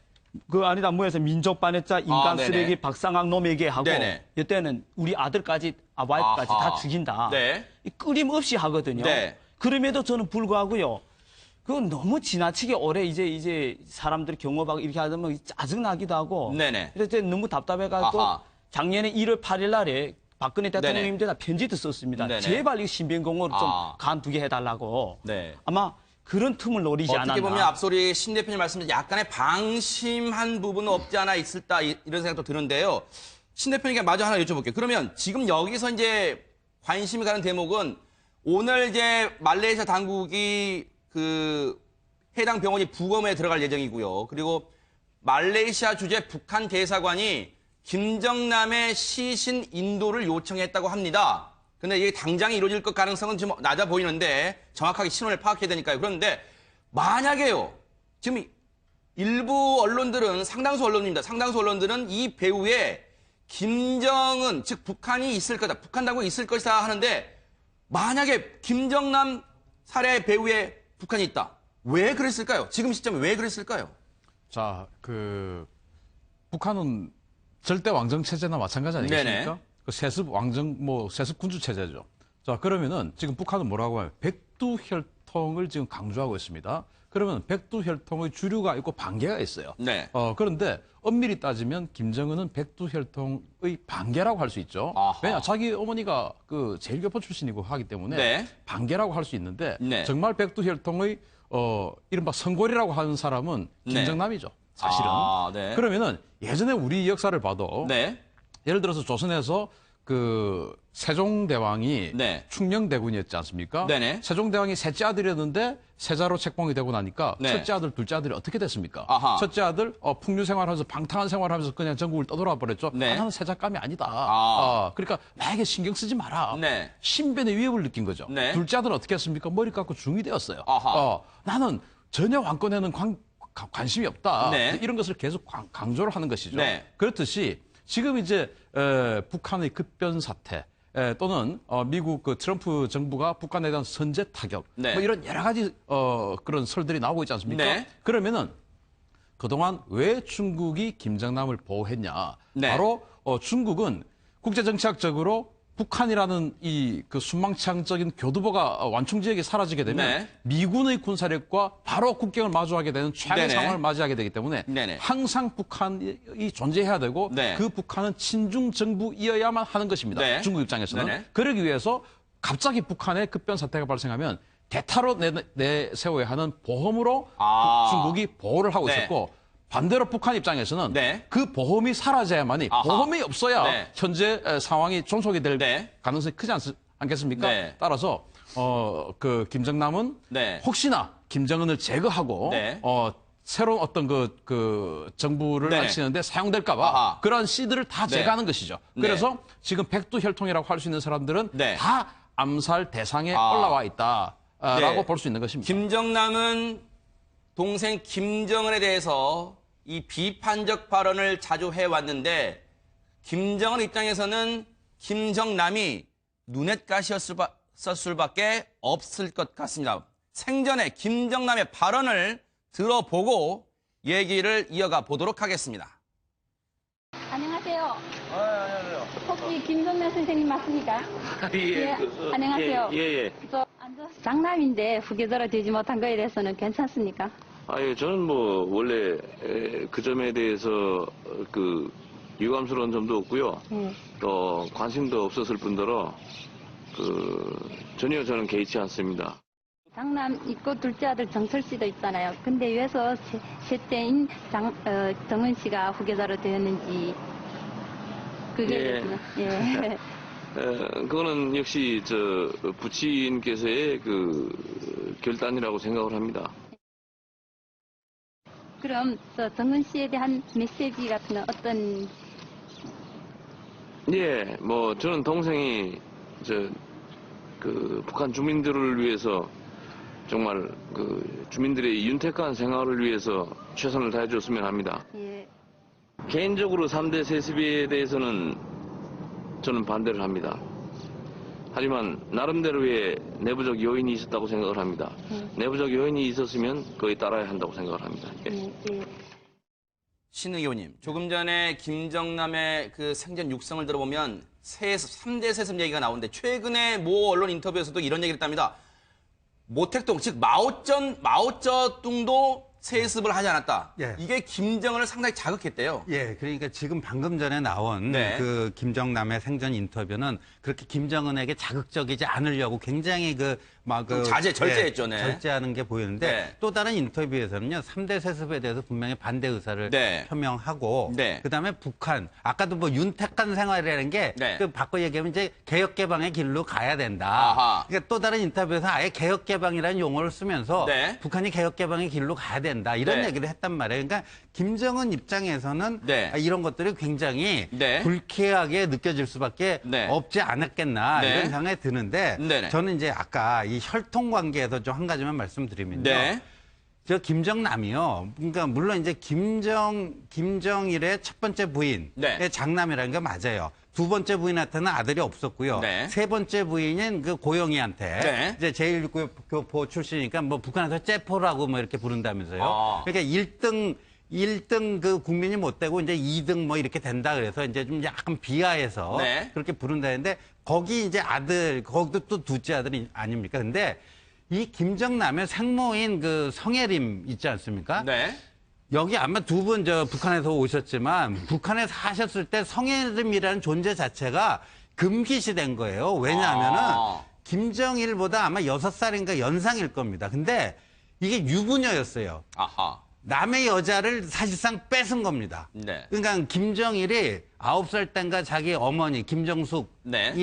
그 안에다 뭐해서 민족 반해자 인간 네네. 쓰레기 박상학 놈에게 하고 네네. 이때는 우리 아들까지 와이프까지 아하. 다 죽인다. 네. 이 끊임없이 하거든요. 네. 그럼에도 저는 불구하고요. 그건 너무 지나치게 오래 이제 사람들이 경호하고 이렇게 하면 짜증나기도 하고. 네네. 그래서 너무 답답해가지고 아하. 작년에 1월 8일 날에 박근혜 네네. 대통령님한테 편지도 썼습니다. 네네. 제발 이 신변공원을 좀 아. 간두게 해달라고. 네. 아마 그런 틈을 노리지 않았나. 어떻게 보면 앞소리 신 대표님 말씀에 약간의 방심한 부분은 없지 않아 있을까 이런 생각도 드는데요. 신 대표님께 마저 하나 여쭤볼게요. 그러면 지금 여기서 이제 관심이 가는 대목은 오늘 이제 말레이시아 당국이 그 해당 병원이 부검에 들어갈 예정이고요. 그리고 말레이시아 주재 북한 대사관이 김정남의 시신 인도를 요청했다고 합니다. 근데 이게 당장 이루어질 것 가능성은 좀 낮아 보이는데 정확하게 신원을 파악해야 되니까요. 그런데 만약에요. 지금 일부 언론들은 상당수 언론입니다. 상당수 언론들은 이 배후에 김정은 즉 북한이 있을 거다. 북한 당국이 있을 것이다 하는데 만약에 김정남 살해 배후에 북한이 있다. 왜 그랬을까요? 지금 시점에 왜 그랬을까요? 자, 북한은 절대 왕정 체제나 마찬가지 아니겠습니까? 네네. 그 세습 왕정 세습 군주 체제죠. 자, 그러면은 지금 북한은 뭐라고 하면 백두혈통을 지금 강조하고 있습니다. 그러면 백두혈통의 주류가 있고 반계가 있어요. 네. 그런데 엄밀히 따지면 김정은은 백두혈통의 반계라고 할 수 있죠. 아하. 왜냐, 자기 어머니가 그 제일교포 출신이고 하기 때문에 네. 반계라고 할 수 있는데 네. 정말 백두혈통의 이른바 성골이라고 하는 사람은 네. 김정남이죠. 사실은. 아, 네. 그러면은 예전에 우리 역사를 봐도 네. 예를 들어서 조선에서 그 세종대왕이 네. 충녕대군이었지 않습니까? 네네. 세종대왕이 셋째 아들이었는데 세자로 책봉이 되고 나니까 네. 첫째 아들, 둘째 아들이 어떻게 됐습니까? 아하. 첫째 아들 풍류 생활하면서 방탕한 생활하면서 그냥 전국을 떠돌아 버렸죠. 네. 나는 세자감이 아니다. 아. 그러니까 나에게 신경 쓰지 마라. 네. 신변의 위협을 느낀 거죠. 네. 둘째 아들은 어떻게 했습니까? 머리 깎고 중이 되었어요. 아하. 나는 전혀 왕권에는 관심이 없다. 네. 이런 것을 계속 강조를 하는 것이죠. 네. 그렇듯이 지금 이제 북한의 급변 사태 또는 미국 그 트럼프 정부가 북한에 대한 선제 타격 네. 뭐 이런 여러 가지 그런 설들이 나오고 있지 않습니까? 네. 그러면은 그동안 왜 중국이 김정남을 보호했냐? 네. 바로 중국은 국제정치학적으로 북한이라는 이 그 순망창적인 교두보가 완충 지역이 사라지게 되면 네. 미군의 군사력과 바로 국경을 마주하게 되는 최악의 네네. 상황을 맞이하게 되기 때문에 네네. 항상 북한이 존재해야 되고 네. 그 북한은 친중 정부이어야만 하는 것입니다. 네. 중국 입장에서는. 네네. 그러기 위해서 갑자기 북한의 급변 사태가 발생하면 대타로 내세워야 하는 보험으로 아. 중국이 보호를 하고 네. 있었고 반대로 북한 입장에서는 네. 그 보험이 사라져야만이 아하. 보험이 없어야 네. 현재 상황이 종속이 될 네. 가능성이 크지 않겠습니까? 네. 따라서 그 김정남은 네. 혹시나 김정은을 제거하고 네. 새로운 어떤 그 정부를 네네. 알치는데 사용될까봐 아하. 그런 씨들을 다 네. 제거하는 것이죠. 네. 그래서 지금 백두혈통이라고 할 수 있는 사람들은 네. 다 암살 대상에 아. 올라와 있다라고 네. 볼 수 있는 것입니다. 김정남은 동생 김정은에 대해서 이 비판적 발언을 자주 해왔는데 김정은 입장에서는 김정남이 눈엣가시였을 밖에 없을 것 같습니다. 생전에 김정남의 발언을 들어보고 얘기를 이어가 보도록 하겠습니다. 안녕하세요. 안녕하세요. 혹시 김정남 선생님 맞습니까? 예. 안녕하세요. 예. 저 장남인데 후계자로 되지 못한 거에 대해서는 괜찮습니까? 예, 저는 뭐, 원래, 그 점에 대해서, 유감스러운 점도 없고요. 예. 또, 관심도 없었을 뿐더러, 전혀 저는 개의치 않습니다. 장남 있고 둘째 아들 정철 씨도 있잖아요. 근데 왜서 셋째인 정은 씨가 후계자로 되었는지 그게 예. 예. 그거는 역시, 부친께서의 결단이라고 생각을 합니다. 그럼 저 정은 씨에 대한 메시지 같은 건 어떤 예, 뭐, 저는 동생이, 북한 주민들을 위해서, 정말 그 주민들의 윤택한 생활을 위해서 최선을 다해줬으면 합니다. 예. 개인적으로 3대 세습에 대해서는 저는 반대를 합니다. 하지만 나름대로의 내부적 요인이 있었다고 생각을 합니다. 내부적 요인이 있었으면 거의 따라야 한다고 생각을 합니다. 예. 예. 신 의원님, 조금 전에 김정남의 그 생전 육성을 들어보면 3대 세습 얘기가 나오는데 최근에 모 언론 인터뷰에서도 이런 얘기를 했답니다. 모택동, 즉 마오쩌둥도 세습을 하지 않았다. 예. 이게 김정은을 상당히 자극했대요. 예, 그러니까 지금 방금 전에 나온 네. 그 김정남의 생전 인터뷰는 그렇게 김정은에게 자극적이지 않으려고 굉장히 좀 절제했죠, 네. 절제하는 게 보이는데 네. 또 다른 인터뷰에서는요, 3대 세습에 대해서 분명히 반대 의사를 네. 표명하고 네. 그다음에 북한, 아까도 뭐 윤택한 생활이라는 게 네. 그 바꿔 얘기하면 이제 개혁 개방의 길로 가야 된다. 아하. 그러니까 또 다른 인터뷰에서 아예 개혁 개방이라는 용어를 쓰면서 네. 북한이 개혁 개방의 길로 가야 된다. 이런 네. 얘기를 했단 말이에요. 그러니까 김정은 입장에서는 네. 이런 것들이 굉장히 네. 불쾌하게 느껴질 수밖에 네. 없지 않았겠나 네. 이런 생각이 드는데 네네. 저는 이제 아까 이 혈통 관계에서 좀 한 가지만 말씀드리면요. 네. 저 김정남이요. 그러니까 물론 이제 김정일의 첫 번째 부인의 네. 장남이라는 게 맞아요. 두 번째 부인한테는 아들이 없었고요. 네. 세 번째 부인인 그 고영이한테 네. 이제 제1교포 출신이니까 뭐 북한에서 째포라고 뭐 이렇게 부른다면서요. 아. 그러니까 1등 그 국민이 못 되고 이제 2등 뭐 이렇게 된다 그래서 이제 좀 약간 비하해서 네. 그렇게 부른다는데 거기 이제 아들, 거기도 또 둘째 아들이 아닙니까? 근데 이 김정남의 생모인 그 성혜림 있지 않습니까? 네. 여기 아마 두 분 북한에서 오셨지만 북한에 사셨을 때 성혜림이라는 존재 자체가 금기시된 거예요. 왜냐하면은 김정일보다 아마 6살인가 연상일 겁니다. 근데 이게 유부녀였어요. 아하. 남의 여자를 사실상 뺏은 겁니다. 네. 그러니까 김정일이 9살 때인가 자기 어머니 김정숙 네.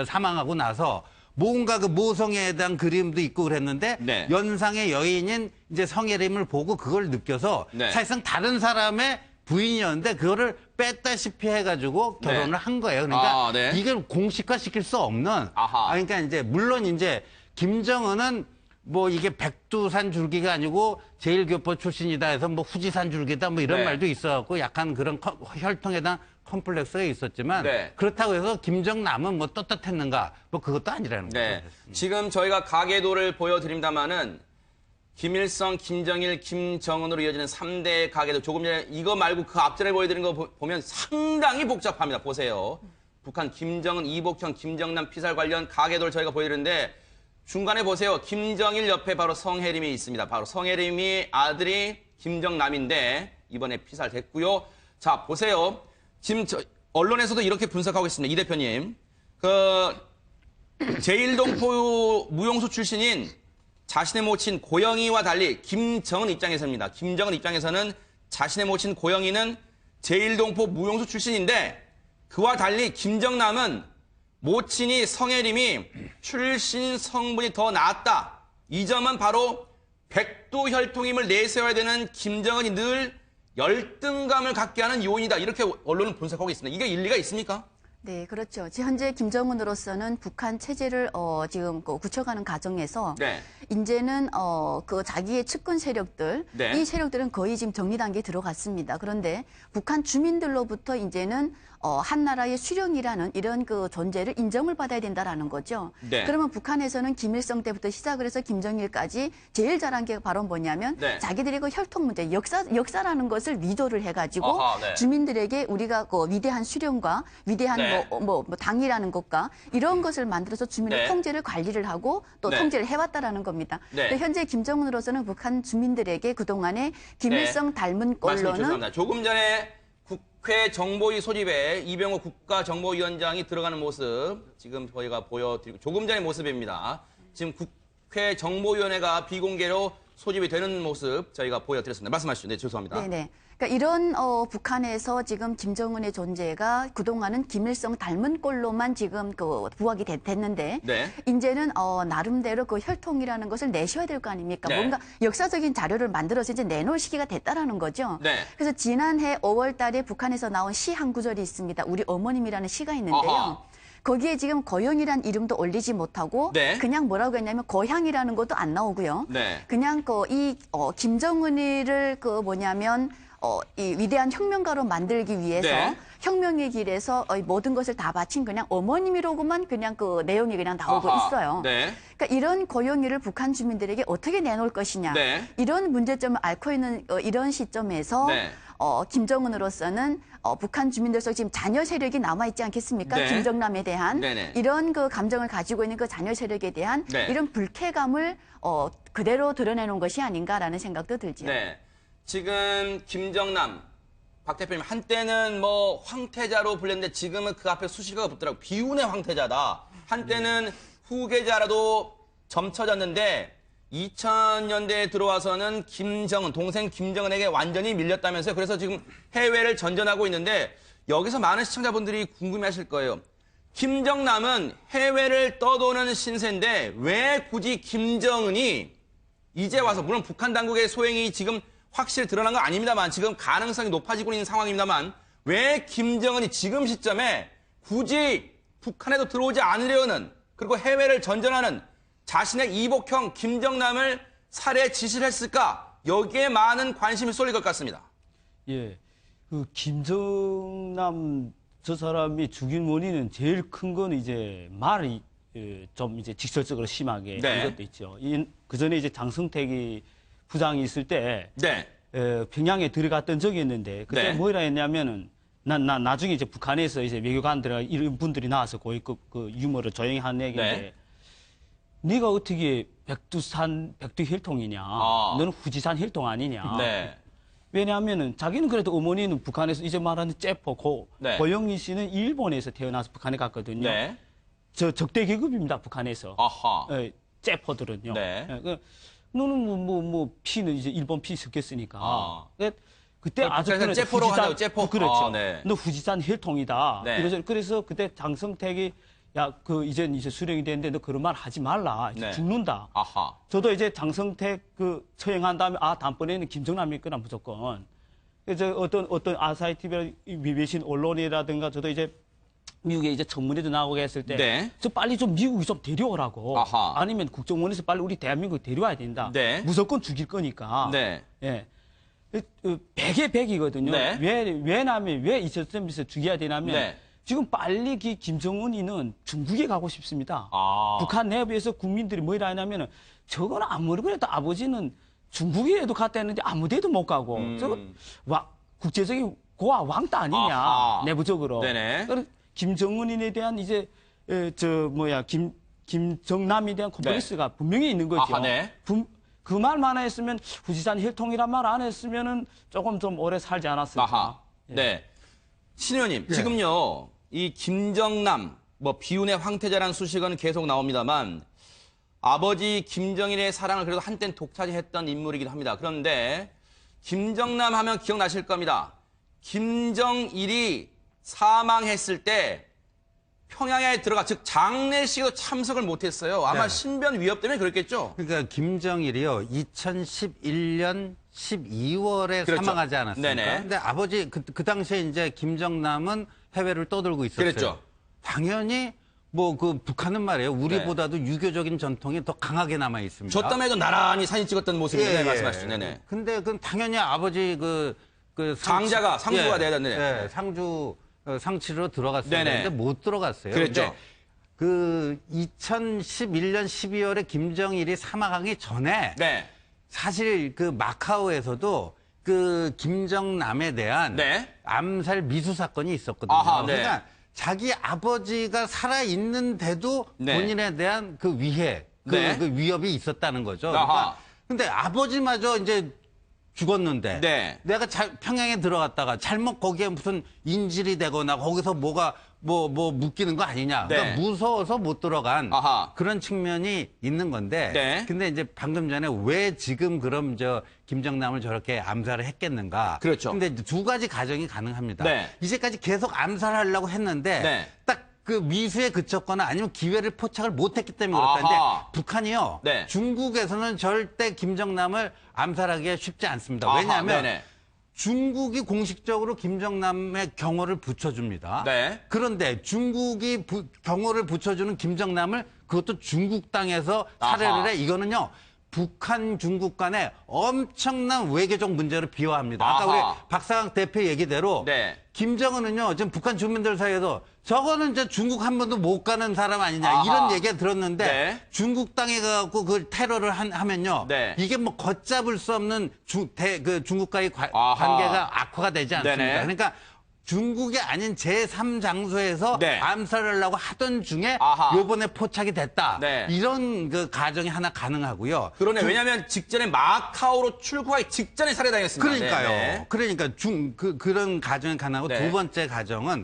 사망하고 나서 뭔가 그 모성애에 대한 그림도 있고 그랬는데 네. 연상의 여인인 이제 성혜림을 보고 그걸 느껴서 네. 사실상 다른 사람의 부인이었는데 그거를 뺐다시피 해가지고 결혼을 네. 한 거예요. 그러니까 아, 네. 이걸 공식화시킬 수 없는. 아하. 그러니까 이제 물론 이제 김정은은 뭐 이게 백두산 줄기가 아니고 제1교포 출신이다 해서 뭐 후지산 줄기다 뭐 이런 네. 말도 있어갖고 약간 그런 혈통에 대한 컴플렉스가 있었지만 네. 그렇다고 해서 김정남은 뭐 떳떳했는가 뭐 그것도 아니라는 네. 거죠. 지금 저희가 가계도를 보여드립니다만은 김일성, 김정일, 김정은으로 이어지는 3대 가계도 조금 전에 이거 말고 그 앞전에 보여드린 거 보면 상당히 복잡합니다. 보세요. 북한 김정은, 이복형, 김정남 피살 관련 가계도를 저희가 보여드리는데 중간에 보세요. 김정일 옆에 바로 성혜림이 있습니다. 바로 성혜림이 아들이 김정남인데 이번에 피살됐고요. 자, 보세요. 지금 언론에서도 이렇게 분석하고 있습니다. 이 대표님. 제1동포 무용수 출신인 자신의 모친 고영이와 달리 김정은 입장에서입니다. 김정은 입장에서는 자신의 모친 고영이는 제1동포 무용수 출신인데 그와 달리 김정남은 모친이 성혜림이 출신 성분이 더 낫다. 이 점은 바로 백두혈통임을 내세워야 되는 김정은이 늘 열등감을 갖게 하는 요인이다. 이렇게 언론은 분석하고 있습니다. 이게 일리가 있습니까? 네, 그렇죠. 현재 김정은으로서는 북한 체제를 지금 굳혀가는 과정에서 네. 이제는 그 자기의 측근 세력들 네. 이 세력들은 거의 지금 정리 단계에 들어갔습니다. 그런데 북한 주민들로부터 이제는 한 나라의 수령이라는 이런 그 존재를 인정을 받아야 된다라는 거죠. 네. 그러면 북한에서는 김일성 때부터 시작을 해서 김정일까지 제일 잘한 게 바로 뭐냐면 네. 자기들의 그 혈통 문제, 역사라는 것을 위조를 해가지고 아하, 네. 주민들에게 우리가 그 위대한 수령과 위대한 네. 뭐 당이라는 것과 이런 것을 만들어서 주민의 네. 통제를 관리를 하고 또 네. 통제를 해왔다라는 겁니다. 네. 근데 현재 김정은으로서는 북한 주민들에게 그동안에 김일성 닮은 말씀 꼴로는 죄송합니다. 조금 전에 국회 정보위 소집에 이병호 국가정보위원장이 들어가는 모습 지금 저희가 보여드리고 조금 전의 모습입니다. 지금 국회 정보위원회가 비공개로 소집이 되는 모습 저희가 보여드렸습니다. 말씀하시죠. 네, 죄송합니다. 네네. 그러니까 이런 북한에서 지금 김정은의 존재가 그동안은 김일성 닮은 꼴로만 지금 부각이 됐는데 네. 이제는 나름대로 그 혈통이라는 것을 내셔야 될 거 아닙니까? 네. 뭔가 역사적인 자료를 만들어서 이제 내놓을 시기가 됐다라는 거죠. 네. 그래서 지난해 5월 달에 북한에서 나온 시 한 구절이 있습니다. 우리 어머님이라는 시가 있는데요. 아하. 거기에 지금 고영이란 이름도 올리지 못하고 네. 그냥 뭐라고 했냐면 고향이라는 것도 안 나오고요. 네. 그냥 김정은이를 뭐냐면 이 위대한 혁명가로 만들기 위해서 네. 혁명의 길에서 모든 것을 다 바친 그냥 어머님이라고만 그냥 그 내용이 그냥 나오고 아하. 있어요. 네. 그러니까 이런 고영이를 북한 주민들에게 어떻게 내놓을 것이냐. 네. 이런 문제점을 앓고 있는 이런 시점에서 네. 김정은으로서는 북한 주민들 속 지금 자녀 세력이 남아 있지 않겠습니까? 네. 김정남에 대한 네네. 이런 그 감정을 가지고 있는 그 자녀 세력에 대한 네. 이런 불쾌감을 그대로 드러내놓은 것이 아닌가라는 생각도 들지요. 네. 지금 김정남 박 대표님 한때는 뭐 황태자로 불렸는데 지금은 그 앞에 수식어가 붙더라고. 비운의 황태자다. 한때는 후계자라도 점쳐졌는데 2000년대에 들어와서는 김정은, 동생 김정은에게 완전히 밀렸다면서요. 그래서 지금 해외를 전전하고 있는데 여기서 많은 시청자분들이 궁금해하실 거예요. 김정남은 해외를 떠도는 신세인데 왜 굳이 김정은이 이제 와서, 물론 북한 당국의 소행이 지금 확실히 드러난 건 아닙니다만 지금 가능성이 높아지고 있는 상황입니다만 왜 김정은이 지금 시점에 굳이 북한에도 들어오지 않으려는, 그리고 해외를 전전하는 자신의 이복형 김정남을 살해 지시를 했을까? 여기에 많은 관심이 쏠릴 것 같습니다. 예, 그 김정남 저 사람이 죽인 원인은 제일 큰 건 이제 말이 좀 이제 직설적으로 심하게 네. 한 것도 있죠. 그 전에 이제 장성택이 부장이 있을 때 네. 평양에 들어갔던 적이 있는데 그때 네. 뭐라 했냐면은 난 나중에 이제 북한에서 이제 외교관들 이런 분들이 나와서 거의 그 유머를 조용히 한 얘기인데 네. 네가 어떻게 백두 혈통이냐? 너는 후지산 혈통 아니냐? 네. 왜냐하면은 자기는 그래도 어머니는 북한에서 이제 말하는 째포고 네. 고영희 씨는 일본에서 태어나서 북한에 갔거든요. 네. 저 적대 계급입니다 북한에서. 아하. 째포들은요. 네. 너는 뭐 피는 이제 일본 피 섞였으니까. 아. 그때 아주 북한에서 째포로 한다고, 째포? 그렇죠. 아, 네. 너 후지산 혈통이다. 네. 그래서 그때 장성택이 야, 이제 수령이 됐는데 너 그런 말 하지 말라. 이제 네. 죽는다. 아하. 저도 이제 장성택 처형한 다음에 다음번에는 김정남일 거나 무조건. 그래서 어떤 아사히 TV 외신 언론이라든가 저도 이제 미국에 이제 청문회도 나오고 했을 때, 네. 저 빨리 좀 미국이 좀 데려오라고. 아하. 아니면 국정원에서 빨리 우리 대한민국 데려와야 된다. 네. 무조건 죽일 거니까. 네. 예. 100에 100이거든요. 네. 왜냐면 왜 이 시점에서 죽여야 되냐면 네. 지금 빨리 김정은이는 중국에 가고 싶습니다. 아. 북한 내부에서 국민들이 뭐라 하냐면은 저거는 아무리 그래도 아버지는 중국에도 갔다 했는데 아무 데도 못 가고 저거 국제적인 고아 왕따 아니냐 아하. 내부적으로. 네네. 그래서 김정은인에 대한 이제 김정남에 대한 컴플렉스가 분명히 있는 거죠. 아하, 네. 그 말만 했으면 후지산 혈통이란 말 안 했으면은 조금 좀 오래 살지 않았을까. 아하. 네. 신 의원님, 지금요, 이 김정남, 비운의 황태자라는 수식어는 계속 나옵니다만, 아버지 김정일의 사랑을 그래도 한땐 독차지했던 인물이기도 합니다. 그런데, 김정남 하면 기억나실 겁니다. 김정일이 사망했을 때, 평양에 들어가, 즉, 장례식에도 참석을 못했어요. 아마 네. 신변 위협 때문에 그랬겠죠? 그러니까 김정일이요, 2011년 12월에 그렇죠. 사망하지 않았습니까? 네네. 근데 아버지 그 당시에 이제 김정남은 해외를 떠돌고 있었어요. 그랬죠. 당연히 북한은 말이에요. 우리보다도 유교적인 전통이 더 강하게 남아 있습니다. 저 땀에도 나란히 사진 찍었던 모습인데 예, 예. 말씀하시죠. 네네. 근데 그건 당연히 아버지 장자가 상주가 돼야 되는데. 네, 상치로 들어갔어야 네네. 되는데 못 들어갔어요. 그랬죠. 근데 2011년 12월에 김정일이 사망하기 전에 네. 사실 마카오에서도 김정남에 대한 네. 암살 미수 사건이 있었거든요. 아하, 네. 그러니까 자기 아버지가 살아 있는데도 네. 본인에 대한 위해, 네. 위협이 있었다는 거죠. 아하. 그러니까 근데 아버지마저 이제 죽었는데 네. 내가 평양에 들어갔다가 잘못 거기에 무슨 인질이 되거나 거기서 뭐가 묶이는 거 아니냐. 네. 그러니까 무서워서 못 들어간 아하. 그런 측면이 있는 건데. 네. 근데 이제 방금 전에 왜 지금 그럼 김정남을 저렇게 암살을 했겠는가. 그렇죠. 근데 이제 두 가지 가정이 가능합니다. 네. 이제까지 계속 암살하려고 했는데 네. 딱 미수에 그쳤거나 아니면 기회를 포착을 못했기 때문에 그렇다는데 아하. 북한이요. 네. 중국에서는 절대 김정남을 암살하기가 쉽지 않습니다. 아하, 왜냐하면 네네. 중국이 공식적으로 김정남의 경호를 붙여줍니다. 네. 그런데 중국이 경호를 붙여주는 김정남을 그것도 중국 땅에서 살해를 아하. 해. 이거는요. 북한 중국 간의 엄청난 외교적 문제를 비화합니다. 아까 아하. 우리 박사강 대표 얘기대로 네. 김정은은요. 지금 북한 주민들 사이에서 저거는 이제 중국 한 번도 못 가는 사람 아니냐 아하. 이런 얘기가 들었는데 네. 중국 땅에 가고 그 테러를 하면요. 네. 이게 뭐 걷잡을 수 없는 중국과의 아하. 관계가 악화가 되지 않습니까? 네네. 그러니까 중국이 아닌 제3장소에서 네. 암살을 하려고 하던 중에 아하. 요번에 포착이 됐다. 네. 이런 그 가정이 하나 가능하고요. 그러네. 왜냐하면 직전에 마카오로 출국하기 직전에 살해당했습니다. 그러니까요. 네. 그러니까 그런 가정이 가능하고 네. 두 번째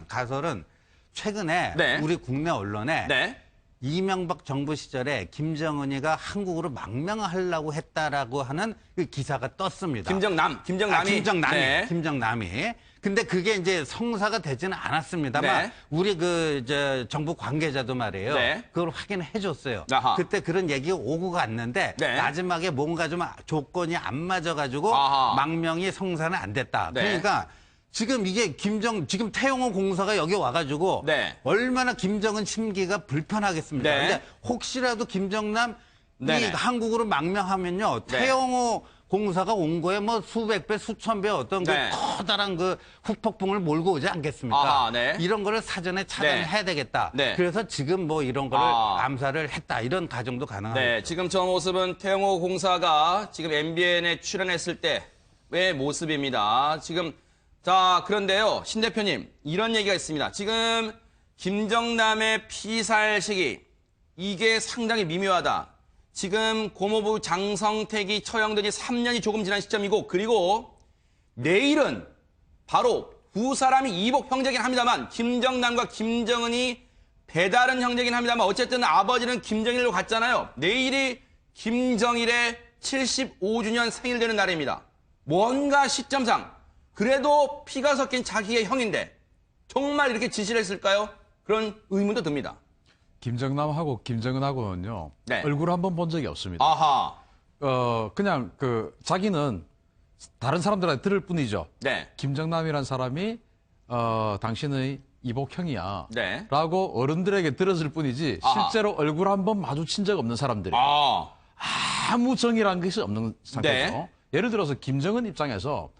가설은 최근에 네. 우리 국내 언론에 네. 이명박 정부 시절에 김정은이가 한국으로 망명하려고 했다라고 하는 그 기사가 떴습니다. 김정남이. 네. 김정남이. 근데 그게 이제 성사가 되지는 않았습니다만 네. 우리 정부 관계자도 말이에요. 네. 그걸 확인해 줬어요. 아하. 그때 그런 얘기가 오고 갔는데 네. 마지막에 뭔가 좀 조건이 안 맞아가지고 아하. 망명이 성사는 안 됐다. 네. 그러니까 지금 이게 지금 태영호 공사가 여기 와가지고 네. 얼마나 김정은 심기가 불편하겠습니까? 네. 근데 혹시라도 김정남이 네네. 한국으로 망명하면요. 네. 태영호 공사가 온 거에 뭐 수백 배, 수천 배 어떤 네. 그 커다란 그 후폭풍을 몰고 오지 않겠습니까? 아하, 네. 이런 거를 사전에 차단을 네. 해야 되겠다. 네. 그래서 지금 뭐 이런 거를 아. 암살을 했다. 이런 가정도 가능합니다. 네, 지금 저 모습은 태영호 공사가 지금 MBN에 출연했을 때의 모습입니다. 지금 자 그런데요, 신 대표님 이런 얘기가 있습니다. 지금 김정남의 피살 시기 이게 상당히 미묘하다. 지금 고모부 장성택이 처형된 지 3년이 조금 지난 시점이고 그리고 내일은 바로 두 사람이 이복 형제긴 합니다만 김정남과 김정은이 배다른 형제긴 합니다만 어쨌든 아버지는 김정일로 갔잖아요. 내일이 김정일의 75주년 생일 되는 날입니다. 뭔가 시점상 그래도 피가 섞인 자기의 형인데 정말 이렇게 지시를 했을까요? 그런 의문도 듭니다. 김정남하고 김정은하고는요. 네. 얼굴 한번 본 적이 없습니다. 아하. 그냥 자기는 다른 사람들한테 들을 뿐이죠. 네. 김정남이란 사람이 당신의 이복형이야. 네. 라고 어른들에게 들었을 뿐이지 아하. 실제로 얼굴 한번 마주친 적 없는 사람들이 아. 아무 정이라는 것이 없는 상태죠. 네. 예를 들어서 김정은 입장에서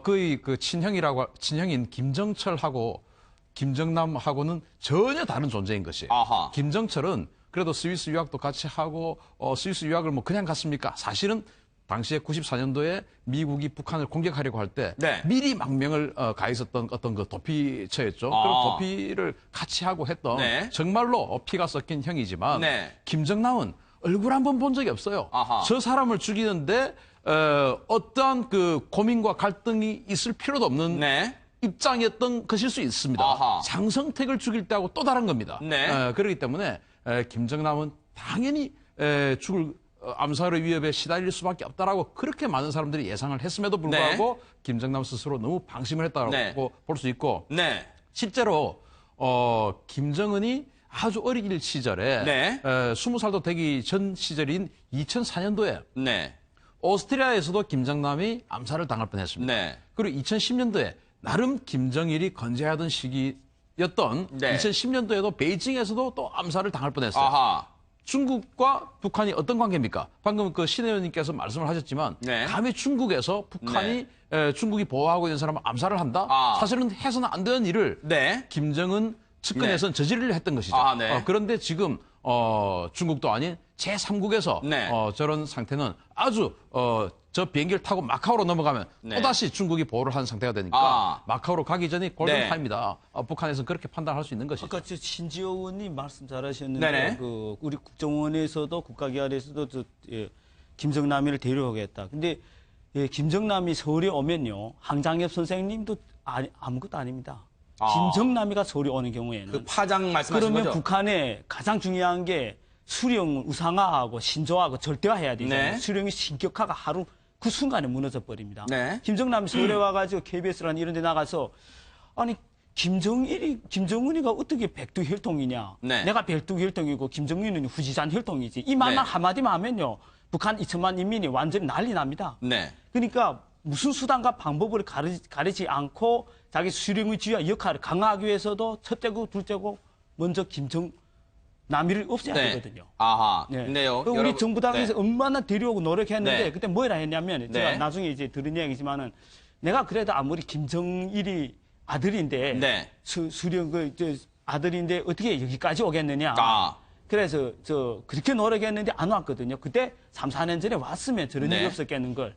그의 그 친형인 김정철하고 김정남하고는 전혀 다른 존재인 것이에요. 아하. 김정철은 그래도 스위스 유학도 같이 하고 스위스 유학을 뭐 그냥 갔습니까? 사실은 당시에 94년도에 미국이 북한을 공격하려고 할 때 네. 미리 망명을 가 있었던 어떤 그 도피처였죠. 아. 그런 도피를 같이 하고 했던 네. 정말로 피가 섞인 형이지만 네. 김정남은 얼굴 한 번 본 적이 없어요. 아하. 저 사람을 죽이는데 어떠한 그 고민과 갈등이 있을 필요도 없는 네. 입장이었던 것일 수 있습니다. 아하. 장성택을 죽일 때하고 또 다른 겁니다. 네. 그렇기 때문에 김정남은 당연히 죽을 암살의 위협에 시달릴 수밖에 없다라고 그렇게 많은 사람들이 예상을 했음에도 불구하고 김정남 스스로 너무 방심을 했다고 네. 볼 수 있고 네. 실제로 김정은이 아주 어릴 시절에 네. 20살도 되기 전 시절인 2004년도에 네. 오스트리아에서도 김정남이 암살을 당할 뻔했습니다. 네. 그리고 2010년도에 나름 김정일이 건재하던 시기였던 네. 2010년도에도 베이징에서도 또 암살을 당할 뻔했어요. 아하. 중국과 북한이 어떤 관계입니까? 방금 그 신 의원님께서 말씀을 하셨지만 네. 감히 중국에서 북한이 중국이 보호하고 있는 사람을 암살을 한다? 아. 사실은 해서는 안 되는 일을 네. 김정은 측근에서는 저지르려 했던 것이죠. 아, 네. 그런데 지금 중국도 아닌 제3국에서 네. 저런 상태는 아주 저 비행기를 타고 마카오로 넘어가면 네. 또다시 중국이 보호를 하는 상태가 되니까 아. 마카오로 가기 전이 네. 골든타임이다. 북한에서는 그렇게 판단할 수 있는 것이죠. 아까 신지호 의원님 말씀 잘하셨는데 네네. 그 우리 국정원에서도 국가기관에서도 김정남이를 데려오겠다. 근데 김정남이 서울에 오면요 황장엽 선생님도 아무것도 아닙니다. 아. 김정남이가 서울에 오는 경우에는 그 파장 말씀하신 그러면 거죠? 북한에 가장 중요한 게 수령을 우상화하고 신조하고 절대화해야 되잖아요. 네. 수령이 신격화가 하루 그 순간에 무너져 버립니다. 네. 김정남이 서울에 와가지고 KBS라는 이런 데 나가서 아니 김정은이가 어떻게 백두 혈통이냐. 네. 내가 백두 혈통이고 김정은은 후지산 혈통이지. 이 말만 네. 한마디만 하면요. 북한 2천만 인민이 완전히 난리 납니다. 네. 그러니까 무슨 수단과 방법을 가리지 않고 자기 수령의 지위와 역할을 강화하기 위해서도 첫째고 둘째고 먼저 김정남이를 없애야 네. 되거든요. 아하. 네. 근데요. 우리 여러분, 정부당에서 네. 얼마나 데려오고 노력했는데 네. 그때 뭐라 했냐면 제가 네. 나중에 이제 들은 이야기지만은 내가 그래도 아무리 김정일이 아들인데 네. 수령 아들인데 어떻게 여기까지 오겠느냐. 아. 그래서 그렇게 노력했는데 안 왔거든요. 그때 3, 4년 전에 왔으면 저런 네. 일이 없었겠는 걸.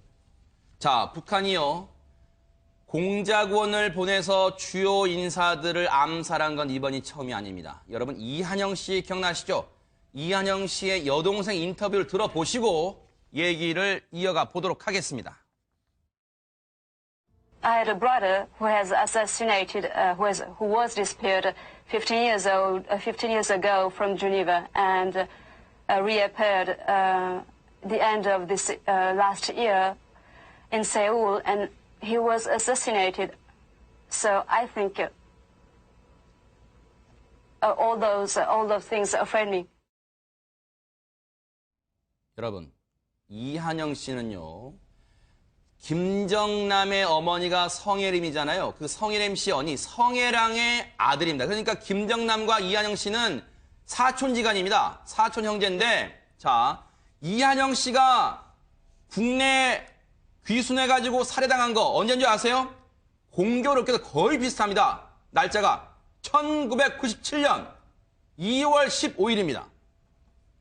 자, 북한이요. 공작원을 보내서 주요 인사들을 암살한 건 이번이 처음이 아닙니다. 여러분, 이한영 씨 기억나시죠? 이한영 씨의 여동생 인터뷰를 들어보시고 얘기를 이어가 보도록 하겠습니다. I had a brother who has assassinated, who was disappeared 15 years old, 15 years ago from Geneva and reappeared the end of this last year in Seoul, and he was assassinated. So I think all those things afraid me. 여러분, 이한영 씨는요. 김정남의 어머니가 성혜림이잖아요. 그 성혜림 씨 언니 성혜랑의 아들입니다. 그러니까 김정남과 이한영 씨는 사촌지간입니다. 사촌 형제인데, 자, 이한영 씨가 국내 귀순해가지고 살해당한 거 언제인 줄 아세요? 공교롭게도 거의 비슷합니다. 날짜가 1997년 2월 15일입니다.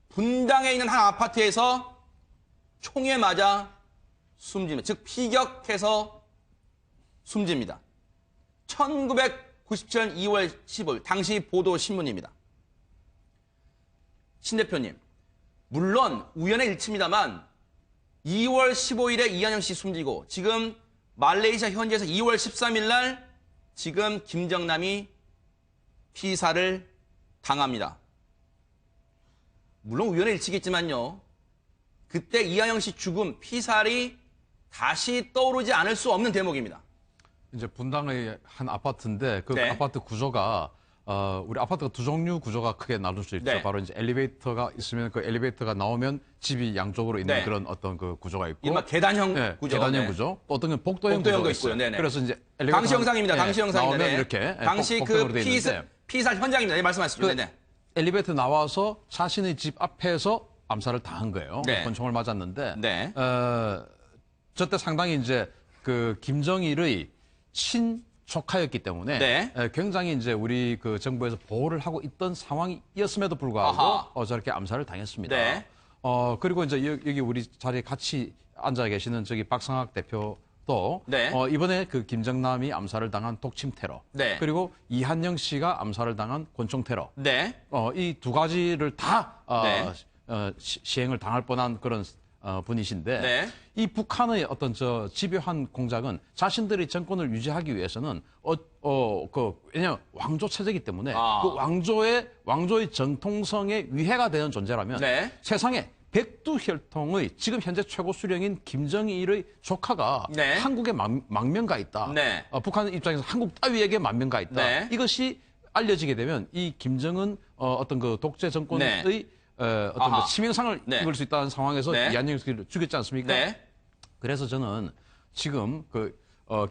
분당에 있는 한 아파트에서 총에 맞아 숨집니다. 즉 피격해서 숨집니다. 1997년 2월 15일 당시 보도신문입니다. 신 대표님, 물론 우연의 일치입니다만 2월 15일에 이한영 씨 숨지고 지금 말레이시아 현지에서 2월 13일 날 지금 김정남이 피사를 당합니다. 물론 우연의 일치겠지만요. 그때 이한영 씨 죽음, 피살이 다시 떠오르지 않을 수 없는 대목입니다. 이제 분당의 한 아파트인데 그 네. 아파트 구조가 우리 아파트가 두 종류 구조가 크게 나눌 수 있죠. 네. 바로 이제 엘리베이터가 있으면 그 엘리베이터가 나오면 집이 양쪽으로 있는 네. 그런 어떤 그 구조가 있고, 이른바 계단형 네, 구조. 계단형 네. 구조. 또 어떤 건 복도형 복도형도 구조가 있고요. 있어요. 네네. 그래서 이제 엘리베이터 당시 영상입니다. 당시 영상입니다. 나오면 네. 이렇게 당시 복도형으로 그 돼 있는데 피살 현장입니다. 네, 말씀하십시오. 그 네네. 엘리베이터 나와서 자신의 집 앞에서 암살을 당한 거예요. 네. 권총을 맞았는데, 네. 저때 상당히 이제 그 김정일의 친조카였기 때문에 네. 굉장히 이제 우리 그 정부에서 보호를 하고 있던 상황이었음에도 불구하고 저렇게 암살을 당했습니다. 네. 그리고 이제 여기 우리 자리에 같이 앉아 계시는 저기 박상학 대표도 네. 이번에 그 김정남이 암살을 당한 독침 테러, 네. 그리고 이한영 씨가 암살을 당한 권총 테러, 네. 이 두 가지를 다 네. 시행을 당할 뻔한 그런 분이신데, 네. 이 북한의 어떤 집요한 공작은 자신들의 정권을 유지하기 위해서는 왜냐면 왕조 체제이기 때문에 그 왕조의 정통성에 위해가 되는 존재라면 네. 세상에 백두혈통의 지금 현재 최고 수령인 김정일의 조카가 네. 한국에 망명가 있다. 네. 북한 입장에서 한국 따위에게 망명가 있다. 네. 이것이 알려지게 되면 이 김정은 어떤 그 독재 정권의 네. 어떤 그 치명상을 네. 입을 수 있다는 상황에서 네. 이한영 씨를 죽였지 않습니까? 네. 그래서 저는 지금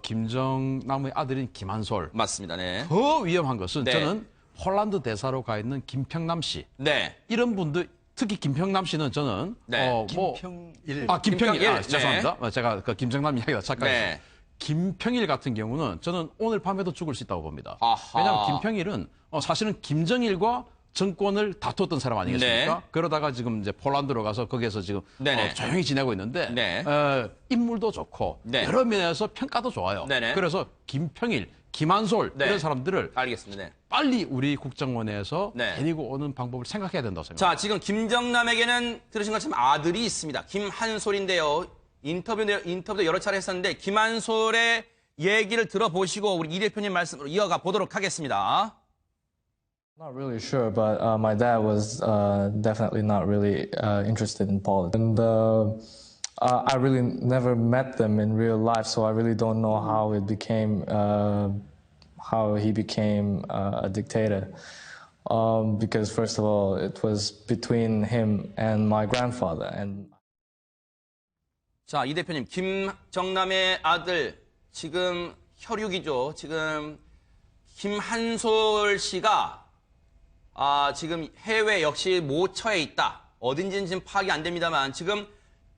김정남의 아들인 김한솔, 맞습니다. 네. 더 위험한 것은 네. 저는 폴란드 대사로 가 있는 김평남 씨, 네. 이런 분들, 특히 김평남 씨는 저는 네. 김평일, 김평일. 죄송합니다. 제가 그 김정남 이야기가 착각했어요. 네. 김평일 같은 경우는 저는 오늘 밤에도 죽을 수 있다고 봅니다. 아하. 왜냐하면 김평일은 사실은 김정일과 정권을 다투었던 사람 아니겠습니까? 네. 그러다가 지금 이제 폴란드로 가서 거기에서 지금 네네. 조용히 지내고 있는데, 네. 인물도 좋고 네. 여러 면에서 평가도 좋아요. 네네. 그래서 김평일, 김한솔 네. 이런 사람들을 알겠습니다. 네. 빨리 우리 국정원에서 네. 데리고 오는 방법을 생각해야 된다고 생각합니다. 자, 지금 김정남에게는 들으신 것처럼 아들이 있습니다. 김한솔인데요. 인터뷰도 여러 차례 했었는데 김한솔의 얘기를 들어보시고 우리 이 대표님 말씀으로 이어가 보도록 하겠습니다. Not really sure, but my dad was definitely not really interested in politics. And I really never met them in real life, so I really don't know how he became a dictator. Because first of all, it was between him and my grandfather. And 자, 이 대표님, 김정남의 아들, 지금 혈육이죠. 지금 김한솔 씨가 지금 해외 역시 모처에 있다. 어딘지는 지금 파악이 안 됩니다만 지금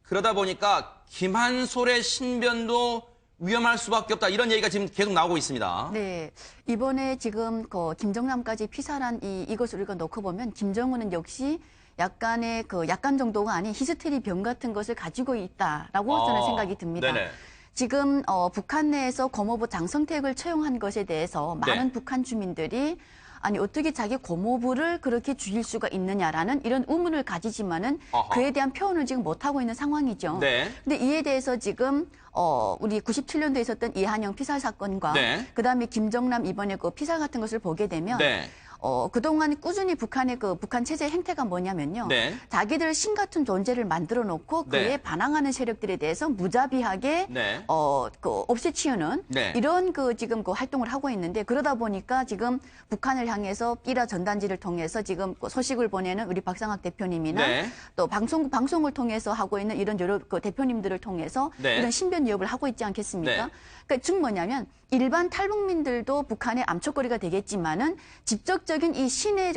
그러다 보니까 김한솔의 신변도 위험할 수밖에 없다. 이런 얘기가 지금 계속 나오고 있습니다. 네. 이번에 지금 김정남까지 피살한 이것을 우리가 놓고 보면 김정은은 역시 약간의 약간 정도가 아닌 히스테리 병 같은 것을 가지고 있다라고 저는 생각이 듭니다. 네네. 지금 북한 내에서 고모부 장성택을 채용한 것에 대해서 많은 네. 북한 주민들이 아니 어떻게 자기 고모부를 그렇게 죽일 수가 있느냐라는 이런 의문을 가지지만은 어허. 그에 대한 표현을 지금 못 하고 있는 상황이죠. 네. 근데 이에 대해서 지금 우리 97년도에 있었던 이한영 피살 사건과 네. 그다음에 김정남 이번에 그 피살 같은 것을 보게 되면 네. 그동안 꾸준히 북한의 북한 체제 행태가 뭐냐면요. 네. 자기들 신 같은 존재를 만들어 놓고 그에 네. 반항하는 세력들에 대해서 무자비하게 네. 없애치우는 네. 이런 지금 활동을 하고 있는데 그러다 보니까 지금 북한을 향해서 삐라 전단지를 통해서 지금 소식을 보내는 우리 박상학 대표님이나 네. 또 방송을 통해서 하고 있는 이런 여러 대표님들을 통해서 네. 이런 신변 위협을 하고 있지 않겠습니까? 네. 그러니까 즉 뭐냐면 일반 탈북민들도 북한의 암초거리가 되겠지만은 직접적인 이 신에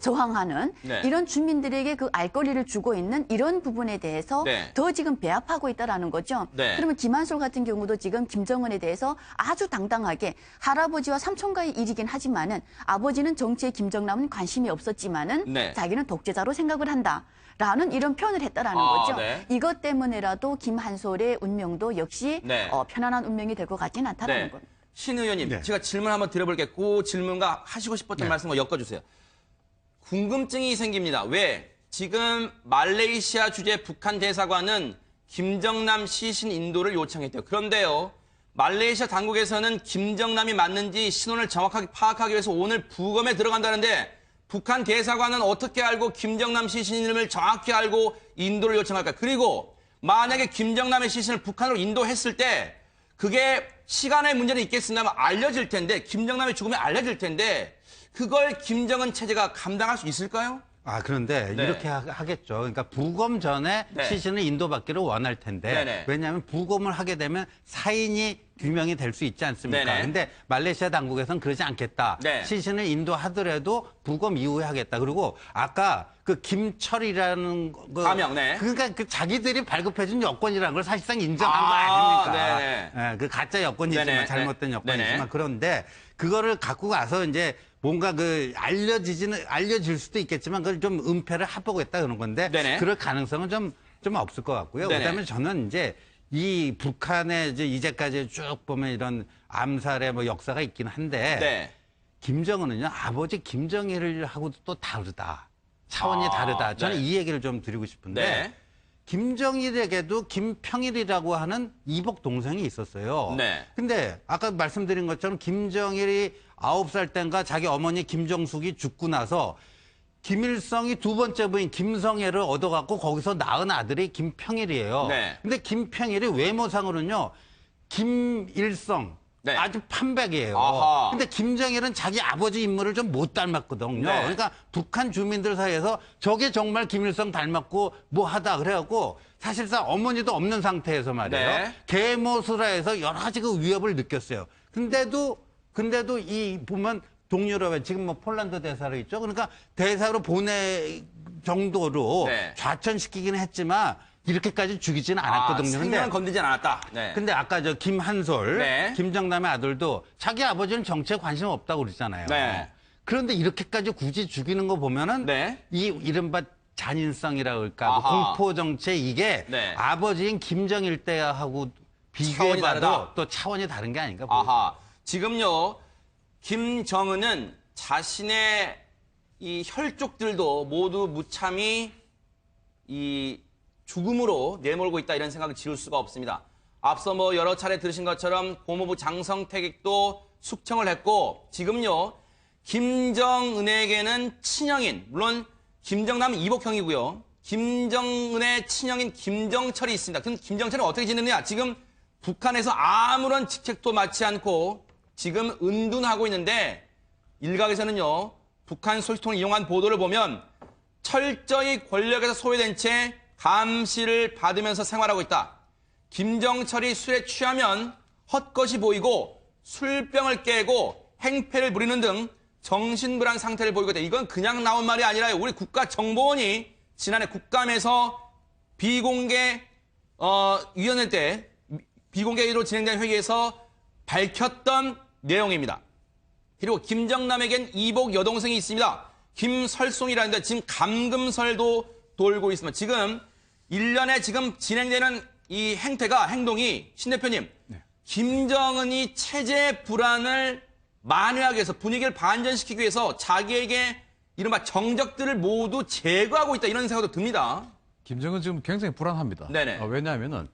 저항하는 네. 이런 주민들에게 그 알거리를 주고 있는 이런 부분에 대해서 네. 더 지금 배합하고 있다라는 거죠. 네. 그러면 김한솔 같은 경우도 지금 김정은에 대해서 아주 당당하게 할아버지와 삼촌과의 일이긴 하지만은 아버지는 정치에 김정남은 관심이 없었지만은 네. 자기는 독재자로 생각을 한다. 라는 이런 표현을 했다라는 거죠. 네. 이것 때문에라도 김한솔의 운명도 역시 네. 편안한 운명이 될 것 같지는 않다라는 네. 겁니다. 신 의원님, 네. 제가 질문 한번 드려볼게요. 그 질문과 하시고 싶었던 네. 말씀과 엮어주세요. 궁금증이 생깁니다. 왜? 지금 말레이시아 주재 북한 대사관은 김정남 시신 인도를 요청했대요. 그런데요, 말레이시아 당국에서는 김정남이 맞는지 신원을 정확하게 파악하기 위해서 오늘 부검에 들어간다는데 북한 대사관은 어떻게 알고 김정남 시신 이름을 정확히 알고 인도를 요청할까요? 그리고 만약에 김정남의 시신을 북한으로 인도했을 때 그게 시간의 문제는 있겠습니다만 알려질 텐데 김정남의 죽음이 알려질 텐데 그걸 김정은 체제가 감당할 수 있을까요? 그런데 네. 이렇게 하겠죠. 그러니까 부검 전에 네. 시신을 인도받기를 원할 텐데 네네. 왜냐하면 부검을 하게 되면 사인이 규명이 될 수 있지 않습니까? 네네. 근데 말레이시아 당국에서는 그러지 않겠다. 네. 시신을 인도하더라도 부검 이후에 하겠다. 그리고 아까 그 김철이라는 가명, 네. 그러니까 그 자기들이 발급해준 여권이라는 걸 사실상 인정한 거 아닙니까? 네네. 예, 그 가짜 여권이지만 네네. 잘못된 여권이지만 네네. 그런데 그거를 갖고 가서 이제 뭔가 알려질 수도 있겠지만 그걸 좀 은폐를 해보겠다 그런 건데 네네. 그럴 가능성은 좀 없을 것 같고요. 네네. 그다음에 저는 이제 이 북한의 이제까지 쭉 보면 이런 암살의 역사가 있긴 한데 네. 김정은은요 아버지 김정일하고도 또 다르다. 차원이 다르다. 저는 네. 이 얘기를 좀 드리고 싶은데 네. 김정일에게도 김평일이라고 하는 이복 동생이 있었어요. 네. 근데 아까 말씀드린 것처럼 김정일이 9살 땐가 자기 어머니 김정숙이 죽고 나서 김일성이 두 번째 부인 김성애를 얻어갖고 거기서 낳은 아들이 김평일이에요. 네. 근데 김평일이 외모상으로는요, 김일성. 네. 아주 판백이에요. 아하. 근데 김정일은 자기 아버지 인물을 좀 못 닮았거든요. 네. 그러니까 북한 주민들 사이에서 저게 정말 김일성 닮았고 뭐 하다 그래갖고 사실상 어머니도 없는 상태에서 말이에요. 네. 계모스라에서 여러 가지 그 위협을 느꼈어요. 근데도 이 보면 동유럽에 지금 폴란드 대사로 있죠. 그러니까 대사로 보내 정도로 네. 좌천시키긴 했지만 이렇게까지 죽이지는 않았거든요. 생명은 건드리진 않았다. 네. 근데 아까 김한솔, 네. 김정남의 아들도 자기 아버지는 정치에 관심 없다고 그러잖아요. 네. 그런데 이렇게까지 굳이 죽이는 거 보면은 네. 이 이른바 잔인성이라고 할까, 아하. 공포 정치 이게 네. 아버지인 김정일 때하고 차원이 다르다. 비교해봐도 또 차원이 다른 게 아닌가 보여요. 아하. 지금요, 김정은은 자신의 이 혈족들도 모두 무참히 이 죽음으로 내몰고 있다 이런 생각을 지울 수가 없습니다. 앞서 여러 차례 들으신 것처럼 고모부 장성택도 숙청을 했고 지금요, 김정은에게는 친형인, 물론 김정남은 이복형이고요. 김정은의 친형인 김정철이 있습니다. 그럼 김정철은 어떻게 지내느냐? 지금 북한에서 아무런 직책도 맡지 않고 지금 은둔하고 있는데 일각에서는요, 북한 소식통을 이용한 보도를 보면 철저히 권력에서 소외된 채 감시를 받으면서 생활하고 있다. 김정철이 술에 취하면 헛것이 보이고 술병을 깨고 행패를 부리는 등 정신불안 상태를 보이고 있다. 이건 그냥 나온 말이 아니라 우리 국가정보원이 지난해 국감에서 비공개 위원회 때 비공개로 진행된 회의에서 밝혔던 내용입니다. 그리고 김정남에겐 이복 여동생이 있습니다. 김설송이라는데 지금 감금설도 돌고 있습니다. 지금 1년에 지금 진행되는 이 행동이 신 대표님, 김정은이 체제 불안을 만회하기 위해서 분위기를 반전시키기 위해서 자기에게 이른바 정적들을 모두 제거하고 있다 이런 생각도 듭니다. 김정은 지금 굉장히 불안합니다. 네네. 왜냐하면은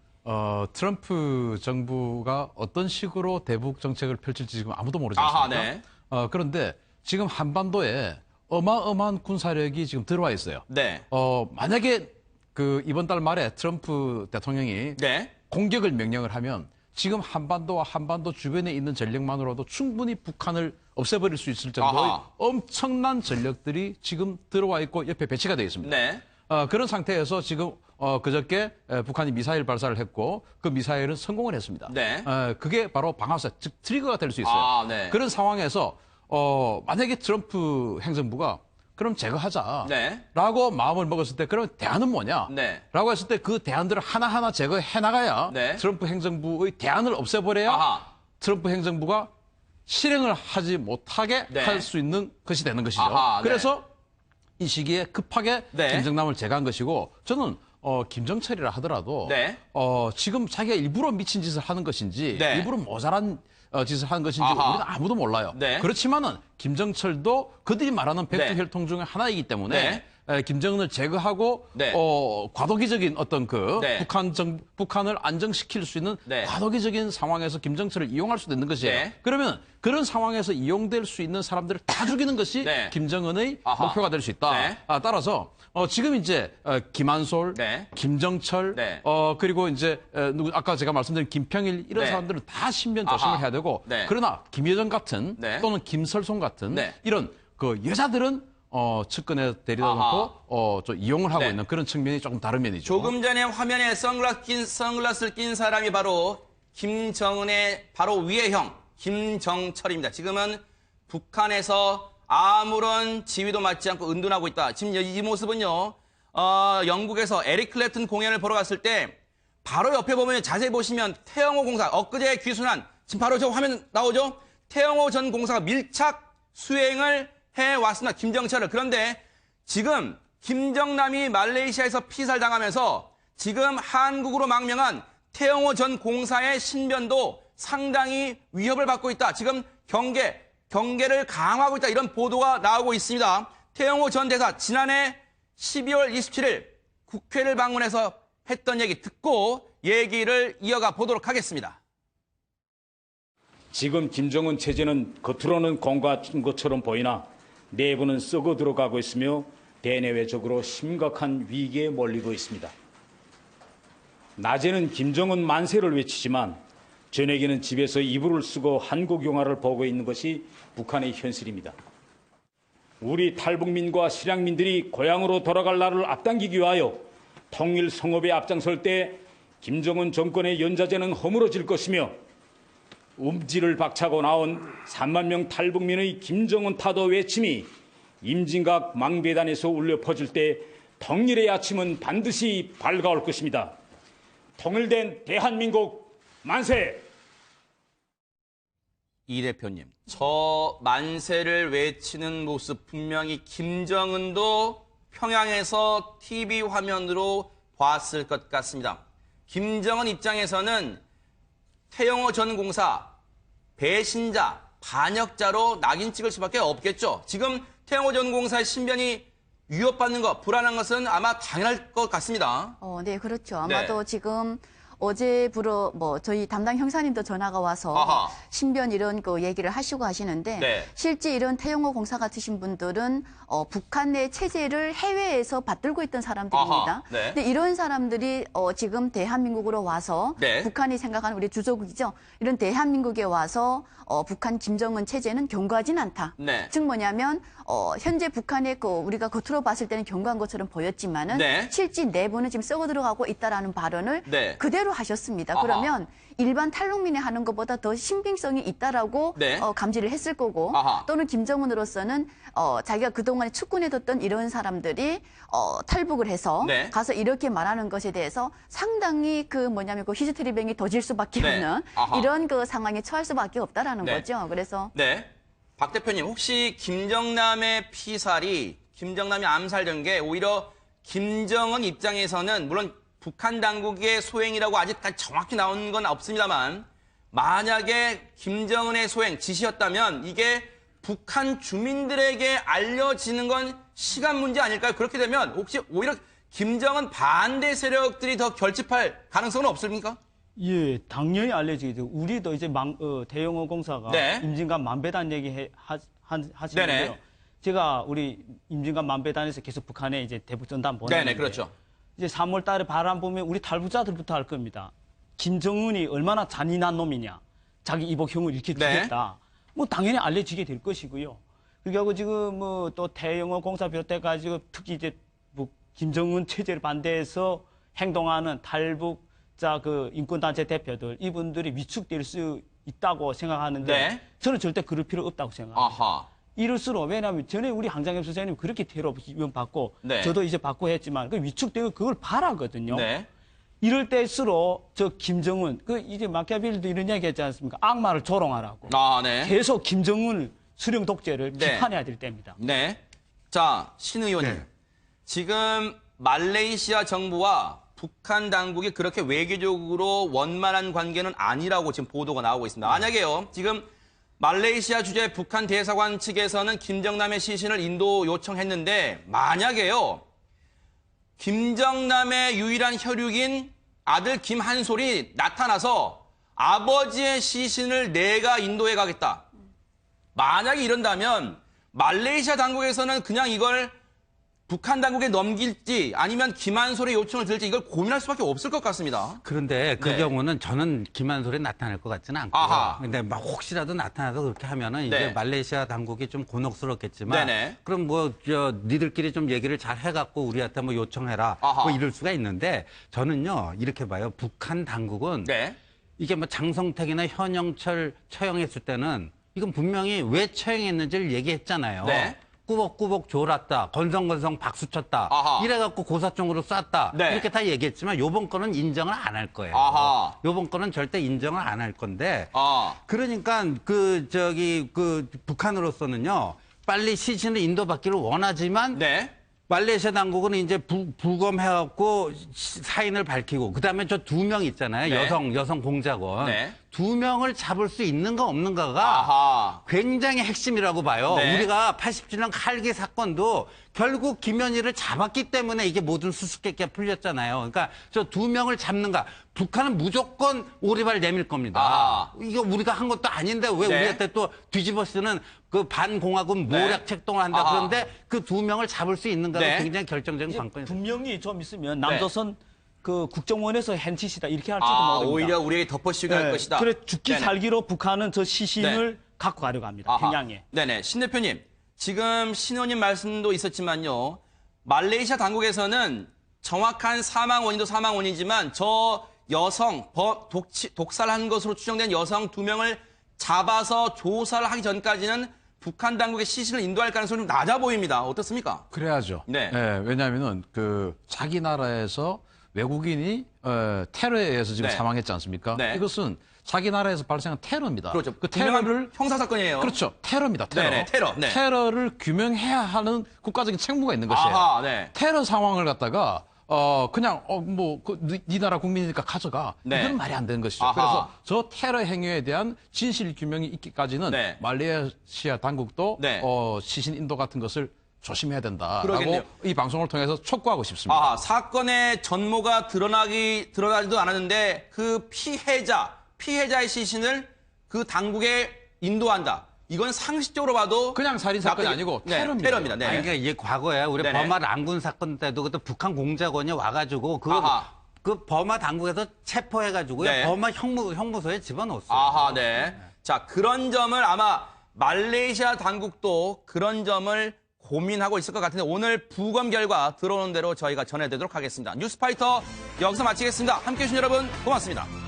트럼프 정부가 어떤 식으로 대북 정책을 펼칠지 지금 아무도 모르지 않습니까? 네. 그런데 지금 한반도에 어마어마한 군사력이 지금 들어와 있어요. 네. 만약에 이번 달 말에 트럼프 대통령이 네. 공격을 명령을 하면 지금 한반도와 한반도 주변에 있는 전력만으로도 충분히 북한을 없애버릴 수 있을 정도의 엄청난 전력들이 지금 들어와 있고 옆에 배치가 되어 있습니다. 네. 그런 상태에서 지금 그저께 북한이 미사일 발사를 했고 그 미사일은 성공을 했습니다. 네. 그게 바로 방아쇠, 즉 트리거가 될 수 있어요. 네. 그런 상황에서 만약에 트럼프 행정부가 그럼 제거하자. 네. 라고 마음을 먹었을 때 그러면 대안은 뭐냐? 네. 라고 했을 때 그 대안들을 하나하나 제거해 나가야 네. 트럼프 행정부의 대안을 없애버려야 트럼프 행정부가 실행을 하지 못하게 네. 할 수 있는 것이 되는 것이죠. 네. 그래서 이 시기에 급하게 네. 김정남을 제거한 것이고 저는 김정철이라 하더라도 네. 지금 자기가 일부러 미친 짓을 하는 것인지 네. 일부러 모자란 짓을 하는 것인지 우리는 아무도 몰라요. 네. 그렇지만은 김정철도 그들이 말하는 백두혈통 중에 하나이기 때문에 김정은을 제거하고 네. 과도기적인 어떤 네. 북한을 안정시킬 수 있는 네. 과도기적인 상황에서 김정철을 이용할 수도 있는 것이에요. 네. 그러면 그런 상황에서 이용될 수 있는 사람들을 다 죽이는 것이 네. 김정은의 목표가 될 수 있다. 네. 따라서 지금 이제 김한솔, 네. 김정철, 네. 그리고 이제 아까 제가 말씀드린 김평일 이런 네. 사람들은 다 신변 조심을 해야 되고 네. 그러나 김여정 같은 네. 또는 김설송 같은 네. 이런 여자들은 측근에 데려다 놓고 이용을 하고 있는 그런 측면이 조금 다른 면이죠. 조금 전에 화면에 선글라스를 낀 사람이 바로 김정은의 바로 위의 형 김정철입니다. 지금은 북한에서 아무런 지위도 맞지 않고 은둔하고 있다. 지금 이 모습은요. 영국에서 에릭 클랩튼 공연을 보러 갔을 때 바로 옆에 보면 자세히 보시면 태영호 공사 엊그제 귀순한 지금 바로 저 화면 나오죠. 태영호 전 공사가 밀착 수행을 해왔습니다. 김정철을. 그런데 지금 김정남이 말레이시아에서 피살당하면서 지금 한국으로 망명한 태영호 전 공사의 신변도 상당히 위협을 받고 있다. 지금 경계를 강화하고 있다. 이런 보도가 나오고 있습니다. 태영호 전 대사 지난해 12월 27일 국회를 방문해서 했던 얘기 듣고 얘기를 이어가 보도록 하겠습니다. 지금 김정은 체제는 겉으로는 건강한 것처럼 보이나 내부는 썩어 들어가고 있으며 대내외적으로 심각한 위기에 몰리고 있습니다. 낮에는 김정은 만세를 외치지만 저녁에는 집에서 이불을 쓰고 한국 영화를 보고 있는 것이 북한의 현실입니다. 우리 탈북민과 실향민들이 고향으로 돌아갈 날을 앞당기기 위하여 통일 성업에 앞장설 때 김정은 정권의 연좌제는 허물어질 것이며 음지를 박차고 나온 3만 명 탈북민의 김정은 타도 외침이 임진각 망배단에서 울려 퍼질 때 통일의 아침은 반드시 밝아올 것입니다. 통일된 대한민국 만세! 이 대표님, 저 만세를 외치는 모습 분명히 김정은도 평양에서 TV 화면으로 봤을 것 같습니다. 김정은 입장에서는 태영호 전 공사 배신자, 반역자로 낙인 찍을 수밖에 없겠죠. 지금 태영호 전 공사의 신변이 위협받는 것, 불안한 것은 아마 당연할 것 같습니다. 네, 그렇죠. 아마도 지금 어제부로 저희 담당 형사님도 전화가 와서 신변 이런 얘기를 하시고 하시는데 실제 이런 태영호 공사 같으신 분들은 북한 내 체제를 해외에서 받들고 있던 사람들입니다. 근데 이런 사람들이 지금 대한민국으로 와서 북한이 생각하는 우리 주소국이죠. 이런 대한민국에 와서 북한 김정은 체제는 견고하진 않다. 즉 뭐냐면 현재 북한의 우리가 겉으로 봤을 때는 견고한 것처럼 보였지만은 실제 내부는 지금 썩어 들어가고 있다라는 발언을 그대로 실제로 하셨습니다. 아하. 그러면 일반 탈북민이 하는 것보다 더 신빙성이 있다라고 네. 감지를 했을 거고 아하. 또는 김정은으로서는 자기가 그동안에 축군해뒀던 이런 사람들이 탈북을 해서 네. 가서 이렇게 말하는 것에 대해서 상당히 그 히스테리병이 더질 수밖에 네. 없는 아하. 이런 그 상황에 처할 수밖에 없다라는 네. 거죠. 그래서 네. 박 대표님, 혹시 김정남의 피살이, 김정남이 암살된 게 오히려 김정은 입장에서는 물론 북한 당국의 소행이라고 아직까지 정확히 나온 건 없습니다만 만약에 김정은의 소행, 지시였다면 이게 북한 주민들에게 알려지는 건 시간 문제 아닐까요? 그렇게 되면 혹시 오히려 김정은 반대 세력들이 더 결집할 가능성은 없습니까? 예, 당연히 알려지겠죠. 우리도 이제 대영어 공사가 네. 임진간 만배단 하시는데요. 네네. 제가 우리 임진간 만배단에서 계속 북한에 이제 대북 전단 보냈는데 네네, 그렇죠. 이제 3월 달에 바람 보면 우리 탈북자들부터 할 겁니다. 김정은이 얼마나 잔인한 놈이냐. 자기 이복형을 이렇게 주겠다. 뭐 당연히 알려지게 될 것이고요. 그리고 지금 뭐 또 대영어 공사 비롯해가지고 특히 이제 뭐 김정은 체제를 반대해서 행동하는 탈북자 그 인권단체 대표들 이분들이 위축될 수 있다고 생각하는데 네. 저는 절대 그럴 필요 없다고 생각합니다. 아하. 이럴수록 왜냐하면 전에 우리 항장엽 선생님 그렇게 테러 위험 받고 네. 저도 이제 받고 했지만 그 위축되고 그걸 바라거든요. 네. 이럴 때일수록 저 김정은 그 이제 마키아벨리도 이런 이야기 했지 않습니까? 악마를 조롱하라고. 아, 네. 계속 김정은 수령 독재를 네. 비판해야 될 때입니다. 네. 자, 신 의원님. 네. 지금 말레이시아 정부와 북한 당국이 그렇게 외교적으로 원만한 관계는 아니라고 지금 보도가 나오고 있습니다. 만약에요, 지금 말레이시아 주재 북한 대사관 측에서는 김정남의 시신을 인도 요청했는데 만약에요, 김정남의 유일한 혈육인 아들 김한솔이 나타나서 아버지의 시신을 내가 인도에 가겠다. 만약에 이런다면 말레이시아 당국에서는 그냥 이걸 북한 당국에 넘길지 아니면 김한솔의 요청을 들을지 이걸 고민할 수밖에 없을 것 같습니다. 그런데 그 네. 경우는 저는 김한솔이 나타날 것 같지는 않고요. 아하. 근데 막 혹시라도 나타나서 그렇게 하면은 이제 네. 말레이시아 당국이 좀 곤혹스럽겠지만 네네. 그럼 뭐 니들끼리 좀 얘기를 잘 해갖고 우리한테 뭐 요청해라 아하. 뭐 이럴 수가 있는데 저는요 이렇게 봐요. 북한 당국은 네. 이게 뭐 장성택이나 현영철 처형했을 때는 이건 분명히 왜 처형했는지를 얘기했잖아요. 네. 꾸벅꾸벅 졸았다. 건성건성 박수쳤다. 아하. 이래갖고 고사총으로 쐈다. 네. 이렇게 다 얘기했지만 요번 거는 인정을 안 할 거예요. 아하. 요번 거는 절대 인정을 안 할 건데 아. 그러니까 그 북한으로서는요. 빨리 시신을 인도받기를 원하지만 네. 말레이시아 당국은 이제 부검해갖고 사인을 밝히고 그다음에 저 2명 있잖아요. 네. 여성 공작원. 네. 2명을 잡을 수 있는가 없는가가 아하. 굉장히 핵심이라고 봐요. 네. 우리가 87년 칼기 사건도 결국 김현희를 잡았기 때문에 이게 모든 수수께끼가 풀렸잖아요. 그러니까 저 2명을 잡는가. 북한은 무조건 오리발 내밀 겁니다. 아하. 이거 우리가 한 것도 아닌데 왜 네. 우리한테 또 뒤집어 쓰는 그 반공화국 네. 모략 책동을 한다. 아하. 그런데 그 2명을 잡을 수 있는가가 네. 굉장히 결정적인 관건이 돼요. 분명히 좀 있으면 남조선 그 국정원에서 hen치시다 이렇게 할지도 아, 모릅니다. 오히려 우리에게 덮어씌우게 할 네. 것이다. 그래 죽기 네네. 살기로 북한은 저 시신을 갖고 가려고 합니다. 아하. 평양에. 네네. 신 대표님, 지금 신 의원님 말씀도 있었지만요. 말레이시아 당국에서는 정확한 사망 원인도 사망 원인이지만 저 여성, 독살한 것으로 추정된 여성 2명을 잡아서 조사를 하기 전까지는 북한 당국의 시신을 인도할 가능성이 좀 낮아 보입니다. 어떻습니까? 그래야죠. 네. 왜냐하면은 그 자기 나라에서 외국인이 테러에 의해서 지금 네. 사망했지 않습니까? 네. 이것은 자기 나라에서 발생한 테러입니다. 그렇죠. 그 테러를 형사 사건이에요. 그렇죠. 테러입니다. 테러. 네네, 테러. 네. 테러를 규명해야 하는 국가적인 책무가 있는 것이에요. 아하, 네. 테러 상황을 갖다가 그냥 네 나라 국민이니까 가져가. 네. 이건 말이 안 되는 것이죠. 아하. 그래서 저 테러 행위에 대한 진실 규명이 있기까지는 네. 말레이시아 당국도 네. 시신 인도 같은 것을 조심해야 된다라고 그러겠네요. 이 방송을 통해서 촉구하고 싶습니다. 아, 사건의 전모가 드러나지도 않았는데 그 피해자의 시신을 그 당국에 인도한다. 이건 상식적으로 봐도 그냥 살인 사건이 납득이- 아니고 네, 테러입니다. 테러입니다. 네. 아니, 그러니까 이게 과거에 우리 네네. 버마 란군 사건 때도 그때 북한 공작원이 와가지고 아하. 그 버마 당국에서 체포해가지고요. 네. 버마 형무소에 집어넣었어요. 아하, 네. 자, 그런 점을 아마 말레이시아 당국도 그런 점을 고민하고 있을 것 같은데 오늘 부검 결과 들어오는 대로 저희가 전해드리도록 하겠습니다. 뉴스파이터 여기서 마치겠습니다. 함께해 주신 여러분 고맙습니다.